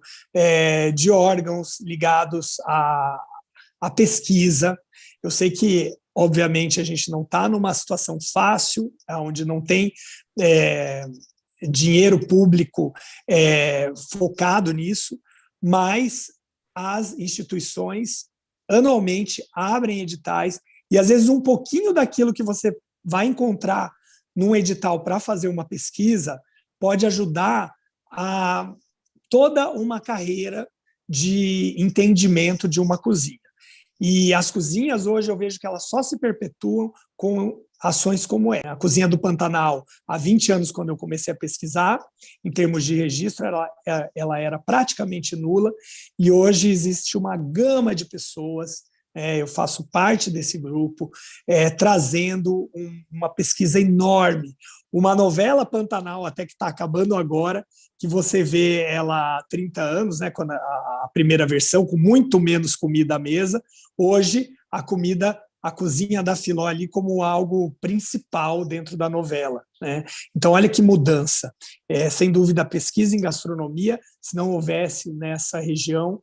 Speaker 5: de órgãos ligados à pesquisa. Eu sei que, obviamente, a gente não está numa situação fácil, onde não tem dinheiro público focado nisso, mas as instituições anualmente abrem editais e, às vezes, um pouquinho daquilo que você vai encontrar num edital para fazer uma pesquisa pode ajudar a toda uma carreira de entendimento de uma cozinha. E as cozinhas, hoje, eu vejo que elas só se perpetuam com ações como a Cozinha do Pantanal. Há 20 anos, quando eu comecei a pesquisar, em termos de registro, ela era praticamente nula, e hoje existe uma gama de pessoas, eu faço parte desse grupo, trazendo uma pesquisa enorme. Uma novela Pantanal, até que está acabando agora, que você vê ela há 30 anos, né, quando a primeira versão, com muito menos comida à mesa, hoje a cozinha da Filó ali como algo principal dentro da novela, né? Então, olha que mudança. Sem dúvida, a pesquisa em gastronomia, se não houvesse nessa região,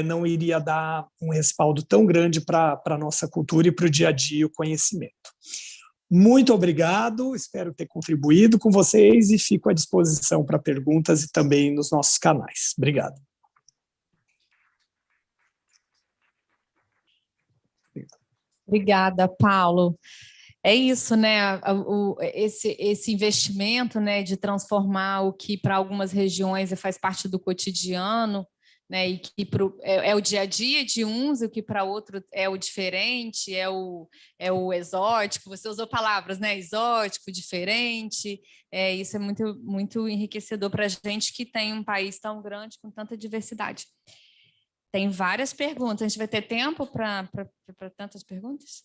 Speaker 5: não iria dar um respaldo tão grande para a nossa cultura e para o dia a dia, o conhecimento. Muito obrigado, espero ter contribuído com vocês e fico à disposição para perguntas e também nos nossos canais. Obrigado.
Speaker 1: Obrigada, Paulo. É isso, né? Esse investimento, né, de transformar o que para algumas regiões faz parte do cotidiano, né, e que é o dia a dia de uns, e o que para outro é o diferente, é o exótico. Você usou palavras, né? Exótico, diferente. Isso é muito, muito enriquecedor para a gente que tem um país tão grande com tanta diversidade. Tem várias perguntas. A gente vai ter tempo para tantas perguntas?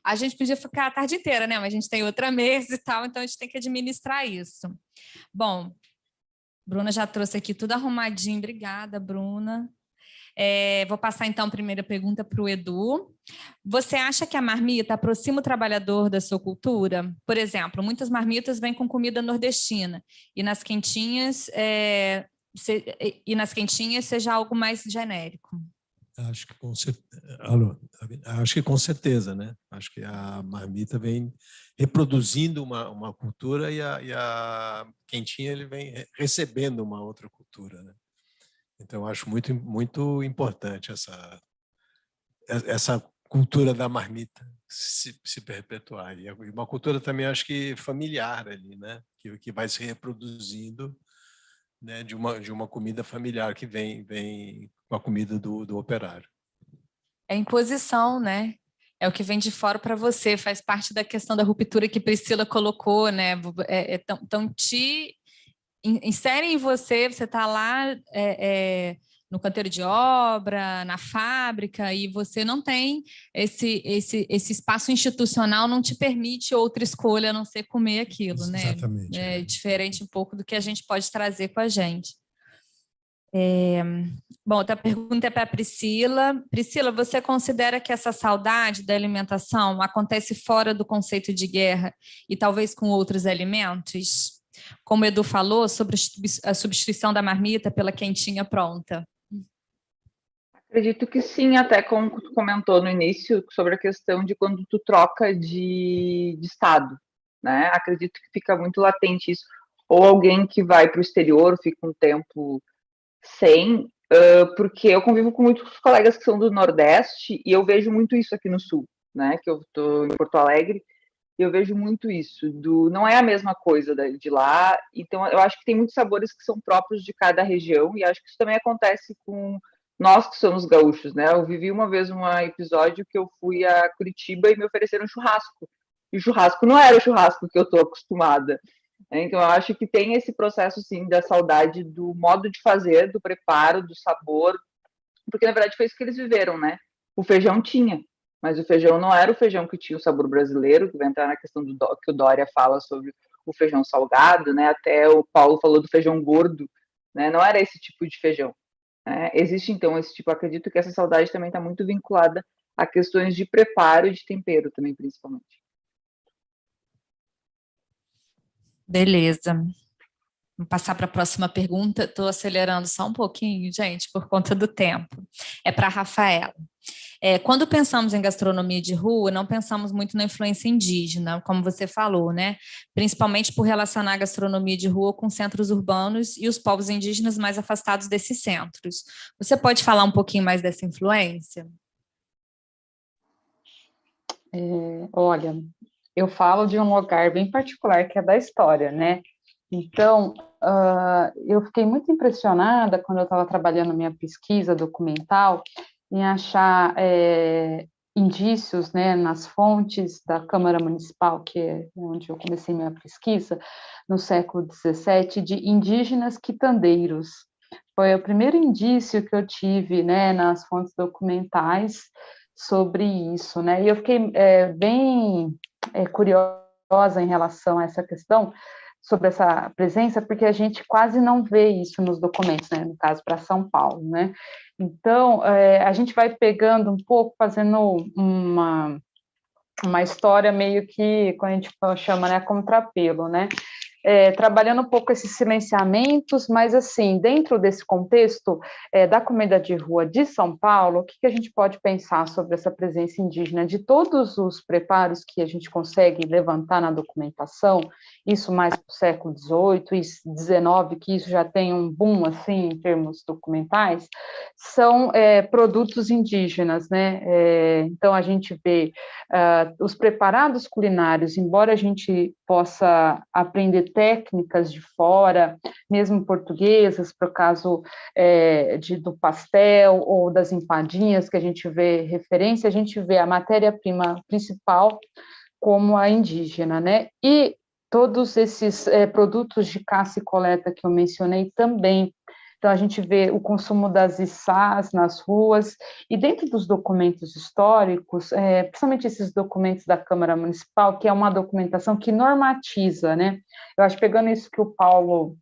Speaker 1: A gente podia ficar a tarde inteira, né? Mas a gente tem outra mesa e tal, então a gente tem que administrar isso. Bom, Bruna já trouxe aqui tudo arrumadinho. Obrigada, Bruna. Vou passar, então, a primeira pergunta para o Edu. Você acha que a marmita aproxima o trabalhador da sua cultura? Por exemplo, muitas marmitas vêm com comida nordestina e nas quentinhas... seja algo mais genérico.
Speaker 2: Acho que com certeza, né? Acho que a marmita vem reproduzindo uma cultura e a quentinha ele vem recebendo uma outra cultura, né? Então acho muito, muito importante essa cultura da marmita se perpetuar. E uma cultura também, acho que familiar ali, né? Que vai se reproduzindo, né, de uma comida familiar que vem com a comida do operário.
Speaker 1: É imposição, né? É o que vem de fora para você, faz parte da questão da ruptura que Priscila colocou, né? Então te inserem em você está lá no canteiro de obra, na fábrica, e você não tem esse espaço institucional, não te permite outra escolha a não ser comer aquilo, né?
Speaker 2: Exatamente.
Speaker 1: É diferente um pouco do que a gente pode trazer com a gente. Bom, outra pergunta é para a Priscila. Priscila, você considera que essa saudade da alimentação acontece fora do conceito de guerra e talvez com outros alimentos? Como o Edu falou, sobre a substituição da marmita pela quentinha pronta.
Speaker 3: Acredito que sim, até como tu comentou no início, sobre a questão de quando tu troca de estado, né? Acredito que fica muito latente isso. Ou alguém que vai para o exterior, fica um tempo sem, porque eu convivo com muitos colegas que são do Nordeste e eu vejo muito isso aqui no Sul, né? Que eu estou em Porto Alegre e eu vejo muito isso. Não é a mesma coisa de lá, então eu acho que tem muitos sabores que são próprios de cada região e acho que isso também acontece com nós que somos gaúchos, né? Eu vivi uma vez um episódio que eu fui a Curitiba e me ofereceram churrasco. E o churrasco não era o churrasco que eu estou acostumada. Então, eu acho que tem esse processo, sim, da saudade do modo de fazer, do preparo, do sabor, porque, na verdade, foi isso que eles viveram, né? O feijão tinha, mas o feijão não era o feijão que tinha o sabor brasileiro, que vai entrar na questão que o Dória fala sobre o feijão salgado, né? Até o Paulo falou do feijão gordo, né? Não era esse tipo de feijão. Né? Existe, então, esse tipo, acredito que essa saudade também está muito vinculada a questões de preparo e de tempero também, principalmente.
Speaker 1: Beleza. Vou passar para a próxima pergunta. Estou acelerando só um pouquinho, gente, por conta do tempo. É para a Rafaela. Quando pensamos em gastronomia de rua, não pensamos muito na influência indígena, como você falou, né? Principalmente por relacionar a gastronomia de rua com centros urbanos e os povos indígenas mais afastados desses centros. Você pode falar um pouquinho mais dessa influência?
Speaker 4: Olha, eu falo de um lugar bem particular, que é da história, né? Então, eu fiquei muito impressionada quando eu estava trabalhando minha pesquisa documental em achar indícios, né, nas fontes da Câmara Municipal, que é onde eu comecei minha pesquisa, no século XVII, de indígenas quitandeiros. Foi o primeiro indício que eu tive, né, nas fontes documentais sobre isso, né? E eu fiquei bem curiosa em relação a essa questão, sobre essa presença, porque a gente quase não vê isso nos documentos, né? No caso, para São Paulo, né? Então, a gente vai pegando um pouco, fazendo uma história meio que, como a gente chama, né, contrapelo, né? Trabalhando um pouco esses silenciamentos, mas assim, dentro desse contexto da comida de rua de São Paulo, o que a gente pode pensar sobre essa presença indígena de todos os preparos que a gente consegue levantar na documentação, isso mais para o século XVIII e XIX, que isso já tem um boom, assim, em termos documentais, são produtos indígenas, né? Então, a gente vê os preparados culinários, embora a gente possa aprender técnicas de fora, mesmo portuguesas, para o caso do pastel ou das empadinhas, que a gente vê referência, a gente vê a matéria-prima principal como a indígena, né? E todos esses produtos de caça e coleta que eu mencionei também. Então, a gente vê o consumo das içás nas ruas, e dentro dos documentos históricos, principalmente esses documentos da Câmara Municipal, que é uma documentação que normatiza, né? Eu acho, pegando isso que o Paulo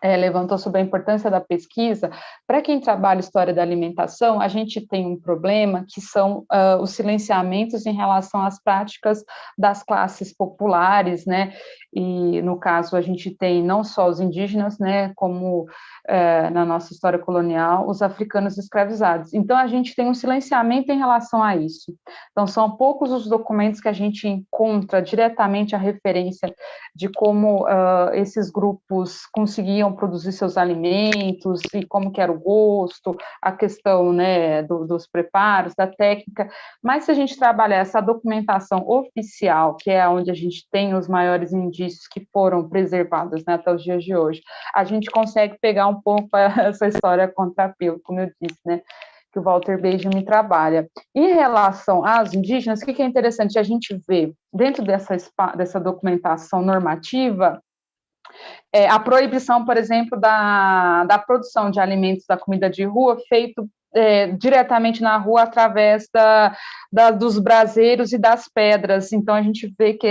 Speaker 4: levantou sobre a importância da pesquisa, para quem trabalha história da alimentação, a gente tem um problema que são os silenciamentos em relação às práticas das classes populares, né? E, no caso, a gente tem não só os indígenas, né, como na nossa história colonial, os africanos escravizados. Então, a gente tem um silenciamento em relação a isso. Então, são poucos os documentos que a gente encontra diretamente a referência de como esses grupos conseguiam produzir seus alimentos e como que era o gosto, a questão, né, dos preparos, da técnica. Mas se a gente trabalhar essa documentação oficial, que é onde a gente tem os maiores indícios que foram preservados, né, até os dias de hoje, a gente consegue pegar um pouco essa história contrapelo, como eu disse, né, que o Walter Benjamin trabalha. Em relação às indígenas, o que é interessante a gente ver dentro dessa documentação normativa, A proibição, por exemplo, da produção de alimentos da comida de rua feito diretamente na rua através dos braseiros e das pedras. Então, a gente vê que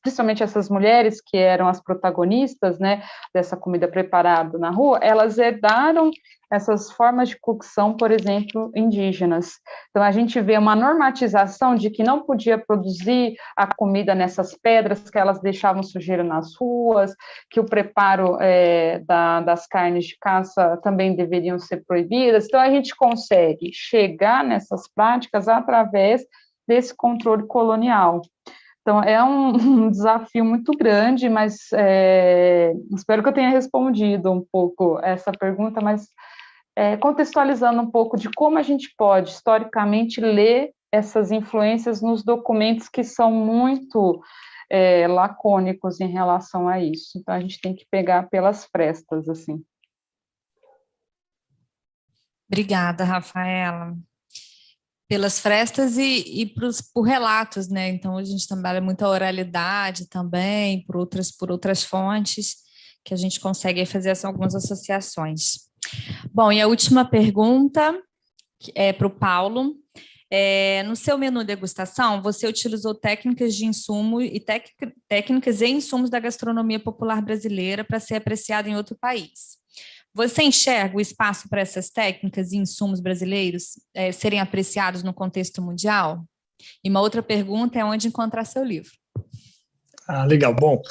Speaker 4: principalmente essas mulheres que eram as protagonistas, né, dessa comida preparada na rua, elas herdaram essas formas de cocção, por exemplo, indígenas. Então, a gente vê uma normatização de que não podia produzir a comida nessas pedras, que elas deixavam sujeira nas ruas, que o preparo das carnes de caça também deveriam ser proibidas. Então, a gente consegue chegar nessas práticas através desse controle colonial. Então, é um desafio muito grande, mas espero que eu tenha respondido um pouco essa pergunta, mas contextualizando um pouco de como a gente pode, historicamente, ler essas influências nos documentos que são muito lacônicos em relação a isso. Então, a gente tem que pegar pelas frestas, assim.
Speaker 1: Obrigada, Rafaela. Pelas frestas e por relatos, né? Então, a gente trabalha muito a oralidade também, por outras fontes, que a gente consegue fazer algumas associações. Bom, e a última pergunta é para o Paulo. No seu menu degustação, você utilizou técnicas de insumo e técnicas e insumos da gastronomia popular brasileira para ser apreciado em outro país. Você enxerga o espaço para essas técnicas e insumos brasileiros serem apreciados no contexto mundial? E uma outra pergunta é onde encontrar seu livro.
Speaker 5: Legal. Bom,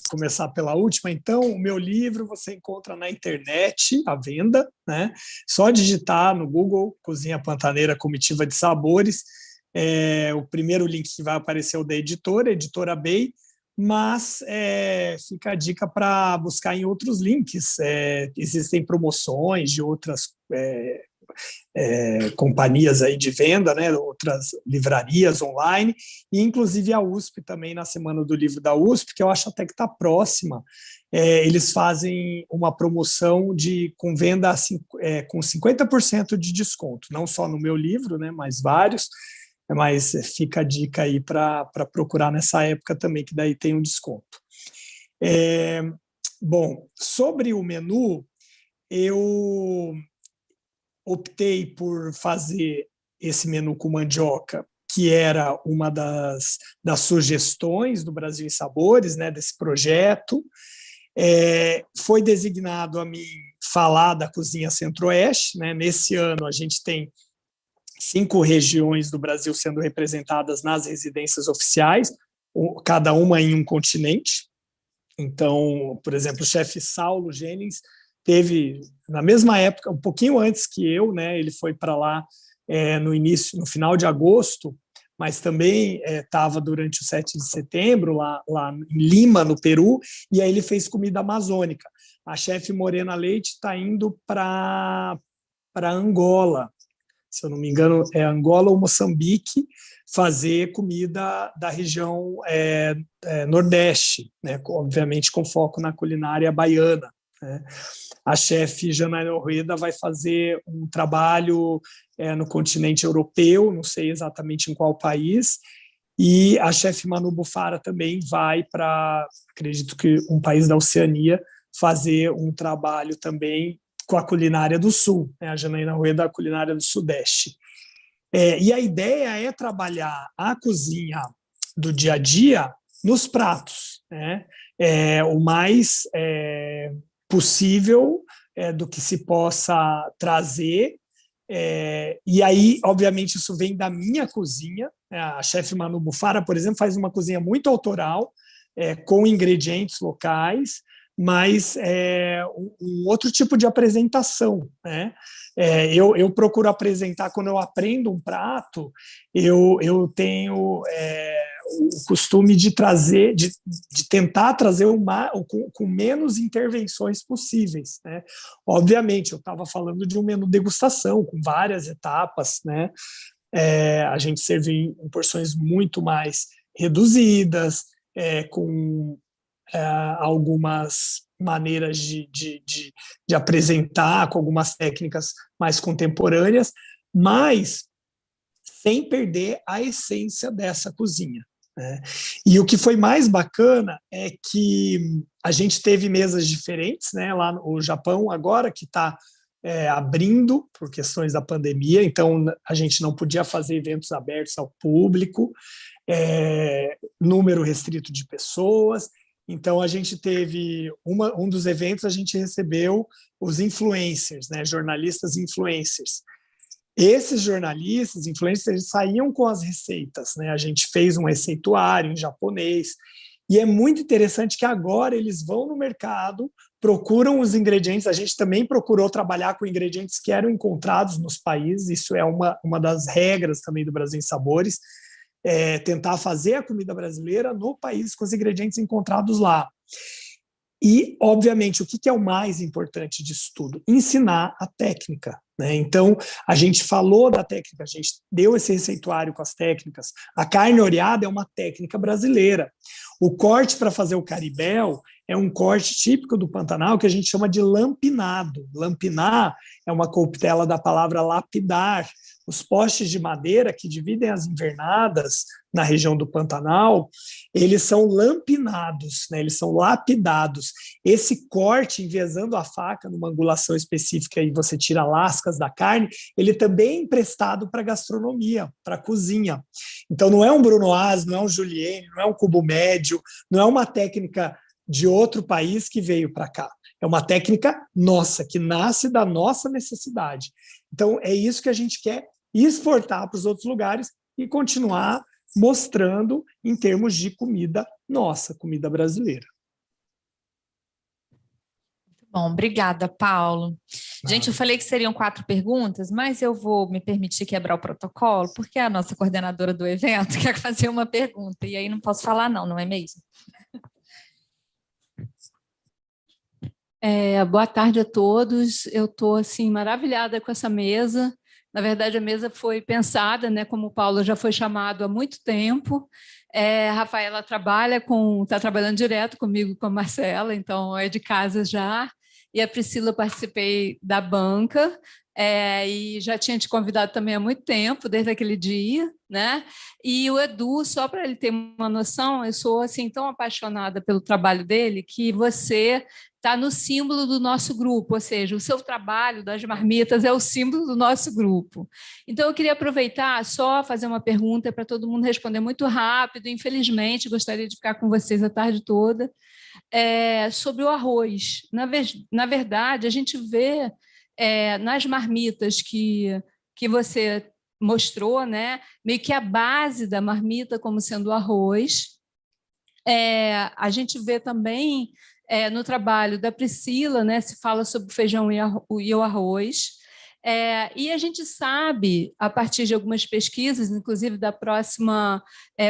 Speaker 5: começar pela última, então, o meu livro você encontra na internet, à venda, né? Só digitar no Google, Cozinha Pantaneira Comitiva de Sabores, o primeiro link que vai aparecer é o da Editora Bay, mas fica a dica para buscar em outros links. Existem promoções de outras companhias aí de venda, né, outras livrarias online, e inclusive a USP também, na Semana do Livro da USP, que eu acho até que está próxima, eles fazem uma promoção com venda com 50% de desconto, não só no meu livro, né, mas vários, mas fica a dica aí para procurar nessa época também, que daí tem um desconto. Bom, sobre o menu, eu optei por fazer esse menu com mandioca, que era uma das sugestões do Brasil em Sabores, né, desse projeto. Foi designado a mim falar da cozinha Centro-Oeste, né? Nesse ano a gente tem 5 regiões do Brasil sendo representadas nas residências oficiais, cada uma em um continente. Então, por exemplo, o chefe Saulo Jennings teve, na mesma época, um pouquinho antes que eu, né, ele foi para lá no final de agosto, mas também estava durante o 7 de setembro, lá em Lima, no Peru, e aí ele fez comida amazônica. A chefe Morena Leite está indo para Angola, se eu não me engano, é Angola ou Moçambique, fazer comida da região Nordeste, né, obviamente com foco na culinária baiana. A chefe Janaína Rueda vai fazer um trabalho no continente europeu, não sei exatamente em qual país, e a chefe Manu Bufara também vai para, acredito que um país da Oceania, fazer um trabalho também com a culinária do Sul, né? A Janaína Rueda, a culinária do Sudeste. E a ideia é trabalhar a cozinha do dia a dia nos pratos, né? O mais possível do que se possa trazer, e aí, obviamente, isso vem da minha cozinha. A chefe Manu Bufara, por exemplo, faz uma cozinha muito autoral, com ingredientes locais, mas um outro tipo de apresentação, né? Eu procuro apresentar, quando eu aprendo um prato, eu tenho o costume de trazer, de tentar trazer com menos intervenções possíveis, né? Obviamente, eu estava falando de um menu degustação, com várias etapas, né? A gente serve em porções muito mais reduzidas, com algumas maneiras de apresentar, com algumas técnicas mais contemporâneas, mas sem perder a essência dessa cozinha, né? E o que foi mais bacana é que A gente teve mesas diferentes, né, lá no Japão agora, que está abrindo por questões da pandemia, então a gente não podia fazer eventos abertos ao público, número restrito de pessoas. Então a gente teve um dos eventos, a gente recebeu os influencers, né, jornalistas influencers. Esses jornalistas influencers, eles saíam com as receitas, né? A gente fez um receituário em japonês. E é muito interessante que agora eles vão no mercado, procuram os ingredientes. A gente também procurou trabalhar com ingredientes que eram encontrados nos países. Isso é uma das regras também do Brasil em Sabores, tentar fazer a comida brasileira no país com os ingredientes encontrados lá. E, obviamente, o que é o mais importante disso tudo? Ensinar a técnica, né? Então, a gente falou da técnica, a gente deu esse receituário com as técnicas. A carne oreada é uma técnica brasileira. O corte para fazer o caribel é um corte típico do Pantanal que a gente chama de lampinado. Lampinar é uma corruptela da palavra lapidar. Os postes de madeira que dividem as invernadas na região do Pantanal, eles são lampinados, né? Eles são lapidados. Esse corte, enviesando a faca numa angulação específica e você tira lascas da carne, ele também é emprestado para gastronomia, para cozinha. Então não é um brunoise, não é um julienne, não é um cubo médio, não é uma técnica de outro país que veio para cá. É uma técnica nossa, que nasce da nossa necessidade. Então é isso que a gente quer exportar para os outros lugares e continuar mostrando em termos de comida nossa, comida brasileira.
Speaker 1: Bom, obrigada, Paulo. Gente, eu falei que seriam 4 perguntas, mas eu vou me permitir quebrar o protocolo, porque a nossa coordenadora do evento quer fazer uma pergunta, e aí não posso falar não é mesmo?
Speaker 6: Boa tarde a todos. Eu estou assim, maravilhada com essa mesa. Na verdade, a mesa foi pensada, né, como o Paulo já foi chamado há muito tempo. A Rafaela está trabalhando direto comigo, com a Marcela, então é de casa já. E a Priscila, eu participei da banca, e já tinha te convidado também há muito tempo, desde aquele dia, né? E o Edu, só para ele ter uma noção, eu sou assim tão apaixonada pelo trabalho dele que você está no símbolo do nosso grupo, ou seja, o seu trabalho das marmitas é o símbolo do nosso grupo. Então, eu queria aproveitar só fazer uma pergunta para todo mundo responder muito rápido. Infelizmente, gostaria de ficar com vocês a tarde toda, sobre o arroz. Na verdade, a gente vê nas marmitas que você mostrou, né, meio que a base da marmita como sendo o arroz. A gente vê também no trabalho da Priscila, né, se fala sobre o feijão e o arroz. E a gente sabe, a partir de algumas pesquisas, inclusive da próxima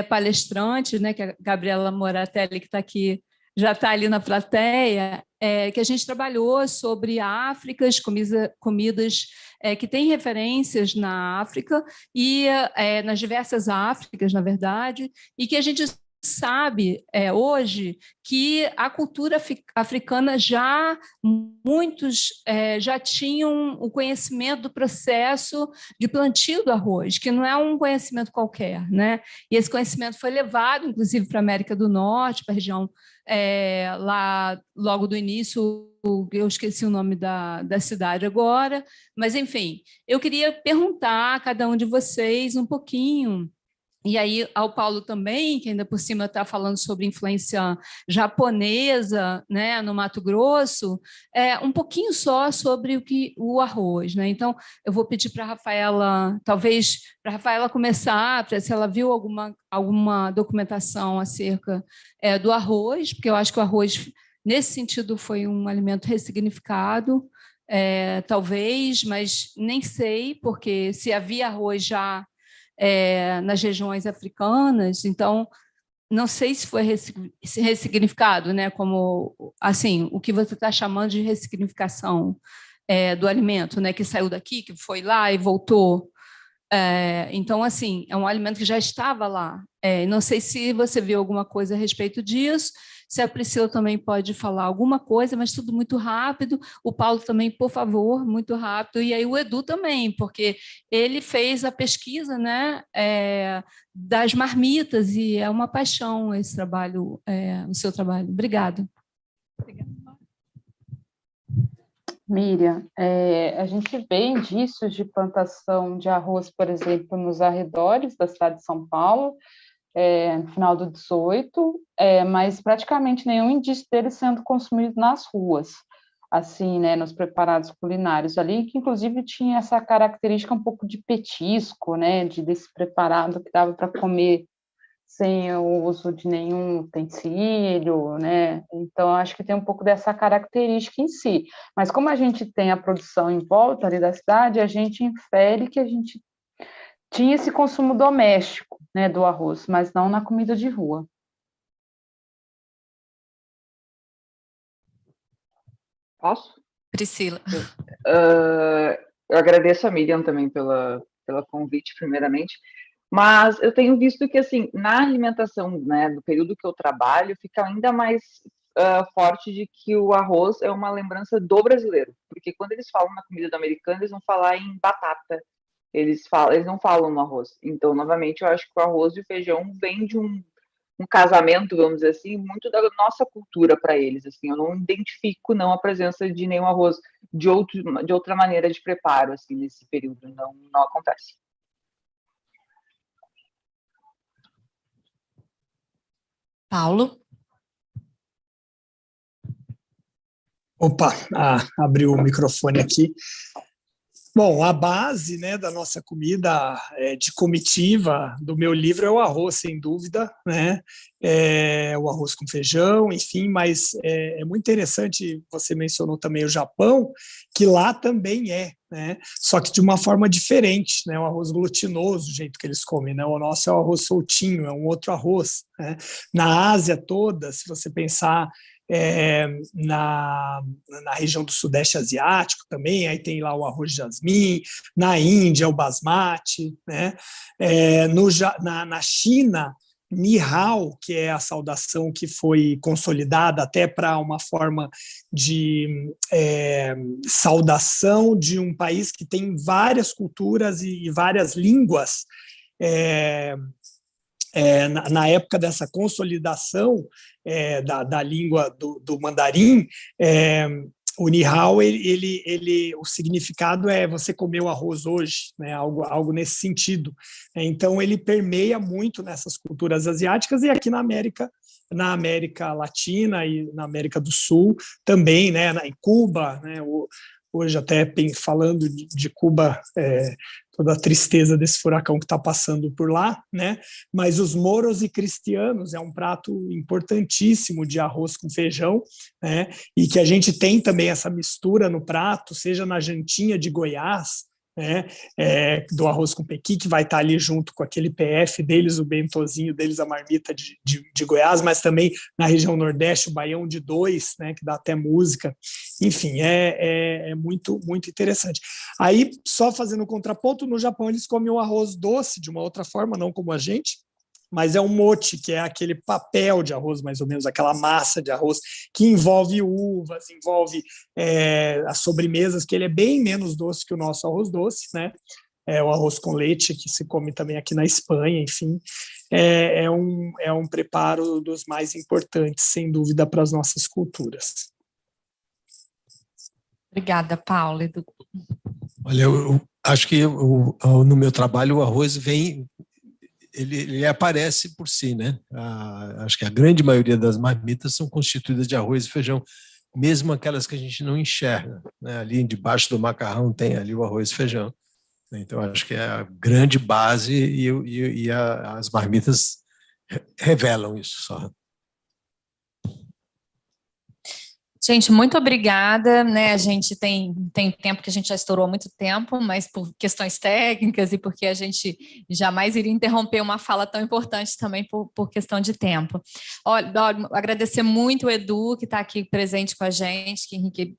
Speaker 6: palestrante, né, que é a Gabriela Moratelli, que está aqui, já está ali na plateia, que a gente trabalhou sobre Áfricas, comidas que têm referências na África, e nas diversas Áfricas, na verdade, e que a gente sabe hoje que a cultura africana muitos já tinham o conhecimento do processo de plantio do arroz, que não é um conhecimento qualquer, né? E esse conhecimento foi levado, inclusive, para a América do Norte, para a região lá logo do início, eu esqueci o nome da cidade agora, mas, enfim, eu queria perguntar a cada um de vocês um pouquinho. E aí, ao Paulo também, que ainda por cima está falando sobre influência japonesa, né, no Mato Grosso, um pouquinho só sobre o arroz, né? Então, eu vou pedir para a Rafaela, talvez para a Rafaela começar, se ela viu alguma documentação acerca do arroz, porque eu acho que o arroz, nesse sentido, foi um alimento ressignificado, talvez, mas nem sei, porque se havia arroz já nas regiões africanas, então não sei se foi ressignificado, né? Como assim, o que você está chamando de ressignificação do alimento, né? Que saiu daqui, que foi lá e voltou. Então, assim, é um alimento que já estava lá. Não sei se você viu alguma coisa a respeito disso, se a Priscila também pode falar alguma coisa, mas tudo muito rápido. O Paulo também, por favor, muito rápido. E aí o Edu também, porque ele fez a pesquisa, né, das marmitas, e é uma paixão esse trabalho, o seu trabalho. Obrigada.
Speaker 4: Miriam, a gente vê indícios de plantação de arroz, por exemplo, nos arredores da cidade de São Paulo, no final do 18, mas praticamente nenhum indício dele sendo consumido nas ruas, assim, né, nos preparados culinários ali, que inclusive tinha essa característica um pouco de petisco, né, desse preparado que dava para comer sem o uso de nenhum utensílio, né? Então, acho que tem um pouco dessa característica em si. Mas como a gente tem a produção em volta ali da cidade, a gente infere que a gente tinha esse consumo doméstico, né, do arroz, mas não na comida de rua.
Speaker 3: Posso?
Speaker 1: Priscila.
Speaker 3: Eu agradeço a Miriam também pela convite, primeiramente. Mas eu tenho visto que, assim, na alimentação, né, no período que eu trabalho, fica ainda mais forte de que o arroz é uma lembrança do brasileiro. Porque quando eles falam na comida do americano, eles vão falar em batata. Eles não falam no arroz. Então, novamente, eu acho que o arroz e o feijão vem de um casamento, vamos dizer assim, muito da nossa cultura para eles. Assim, eu não identifico não a presença de nenhum arroz de outra maneira de preparo, assim, nesse período. Não acontece.
Speaker 1: Paulo?
Speaker 5: Opa, abriu o microfone aqui. Bom, a base, né, da nossa comida de comitiva do meu livro é o arroz, sem dúvida, né? O arroz com feijão, enfim, mas é muito interessante, você mencionou também o Japão, que lá também né? Só que de uma forma diferente, né? O arroz glutinoso, o jeito que eles comem, né? O nosso é o arroz soltinho, é um outro arroz, né? Na Ásia toda, se você pensar na região do Sudeste Asiático também, aí tem lá o arroz jasmim, na Índia o basmati, né? Na China, Nihao, que é a saudação que foi consolidada até para uma forma de saudação de um país que tem várias culturas e várias línguas. Na época dessa consolidação da língua do mandarim, o Nihao, o significado é você comeu arroz hoje, né? Algo nesse sentido. Então, ele permeia muito nessas culturas asiáticas e aqui na América Latina e na América do Sul também, né? Em Cuba, né? Hoje até falando de Cuba, toda a tristeza desse furacão que está passando por lá, né? Mas os moros e cristianos é um prato importantíssimo de arroz com feijão, né? E que a gente tem também essa mistura no prato, seja na jantinha de Goiás, né? Do arroz com pequi, que vai estar ali junto com aquele PF deles, o bentozinho deles, a marmita de Goiás, mas também na região Nordeste, o baião de dois, né? Que dá até música. Enfim, é muito, muito interessante. Aí, só fazendo um contraponto, no Japão eles comem o arroz doce de uma outra forma, não como a gente, mas é um mochi, que é aquele papel de arroz, mais ou menos, aquela massa de arroz que envolve uvas, envolve as sobremesas, que ele é bem menos doce que o nosso arroz doce, né? O arroz com leite, que se come também aqui na Espanha, enfim. É um preparo dos mais importantes, sem dúvida, para as nossas culturas.
Speaker 1: Obrigada, Paula.
Speaker 2: Olha, eu acho que no meu trabalho o arroz vem... Ele aparece por si, né? Acho que a grande maioria das marmitas são constituídas de arroz e feijão, mesmo aquelas que a gente não enxerga, né? Ali debaixo do macarrão tem ali o arroz e feijão. Então, acho que é a grande base e as marmitas revelam isso só.
Speaker 1: Gente, muito obrigada, né? A gente tem tempo que a gente já estourou há muito tempo, mas por questões técnicas e porque a gente jamais iria interromper uma fala tão importante também por questão de tempo. Olha, agradecer muito o Edu, que está aqui presente com a gente,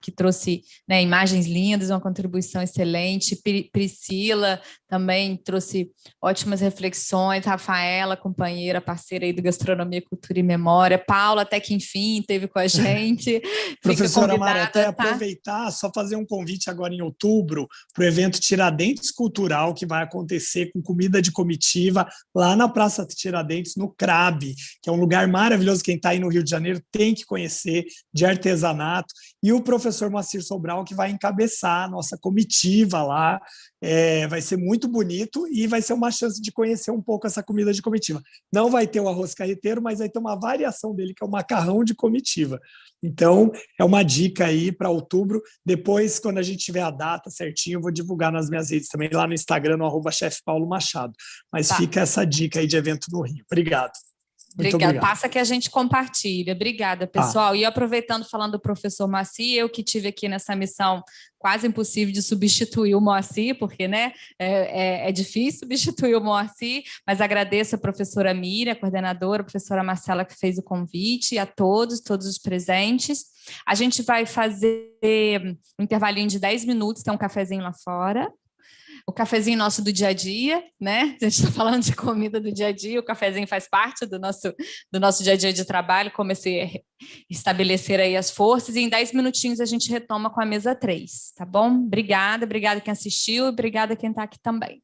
Speaker 1: que trouxe, né, imagens lindas, uma contribuição excelente. Priscila também trouxe ótimas reflexões. Rafaela, companheira, parceira aí do Gastronomia, Cultura e Memória. Paula, até que enfim, esteve com a gente.
Speaker 5: Professora Mara, até
Speaker 1: tá?
Speaker 5: aproveitar, só fazer um convite agora em outubro para o evento Tiradentes Cultural, que vai acontecer com comida de comitiva lá na Praça Tiradentes, no CRAB, que é um lugar maravilhoso. Quem está aí no Rio de Janeiro tem que conhecer, de artesanato. E o professor Moacir Sobral, que vai encabeçar a nossa comitiva lá. Vai ser muito bonito e vai ser uma chance de conhecer um pouco essa comida de comitiva. Não vai ter o arroz carreteiro, mas vai ter uma variação dele, que é o macarrão de comitiva. Então, é uma dica aí para outubro. Depois, quando a gente tiver a data certinho, eu vou divulgar nas minhas redes também, lá no Instagram, no @chefe Paulo Machado. Mas fica essa dica aí de evento no Rio. Obrigado. Muito obrigado.
Speaker 1: Passa que a gente compartilha. Obrigada, pessoal. E aproveitando, falando do professor Moacir, eu que tive aqui nessa missão quase impossível de substituir o Moacir, porque, né, é difícil substituir o Moacir, mas agradeço a professora Miriam, a coordenadora, a professora Marcela, que fez o convite, e a todos os presentes. A gente vai fazer um intervalinho de 10 minutos, tem um cafezinho lá fora. O cafezinho nosso do dia a dia, né? A gente está falando de comida do dia a dia, o cafezinho faz parte do nosso dia a dia de trabalho, comecei a estabelecer aí as forças, e em 10 minutinhos a gente retoma com a mesa 3, tá bom? Obrigada quem assistiu, e obrigada quem está aqui também.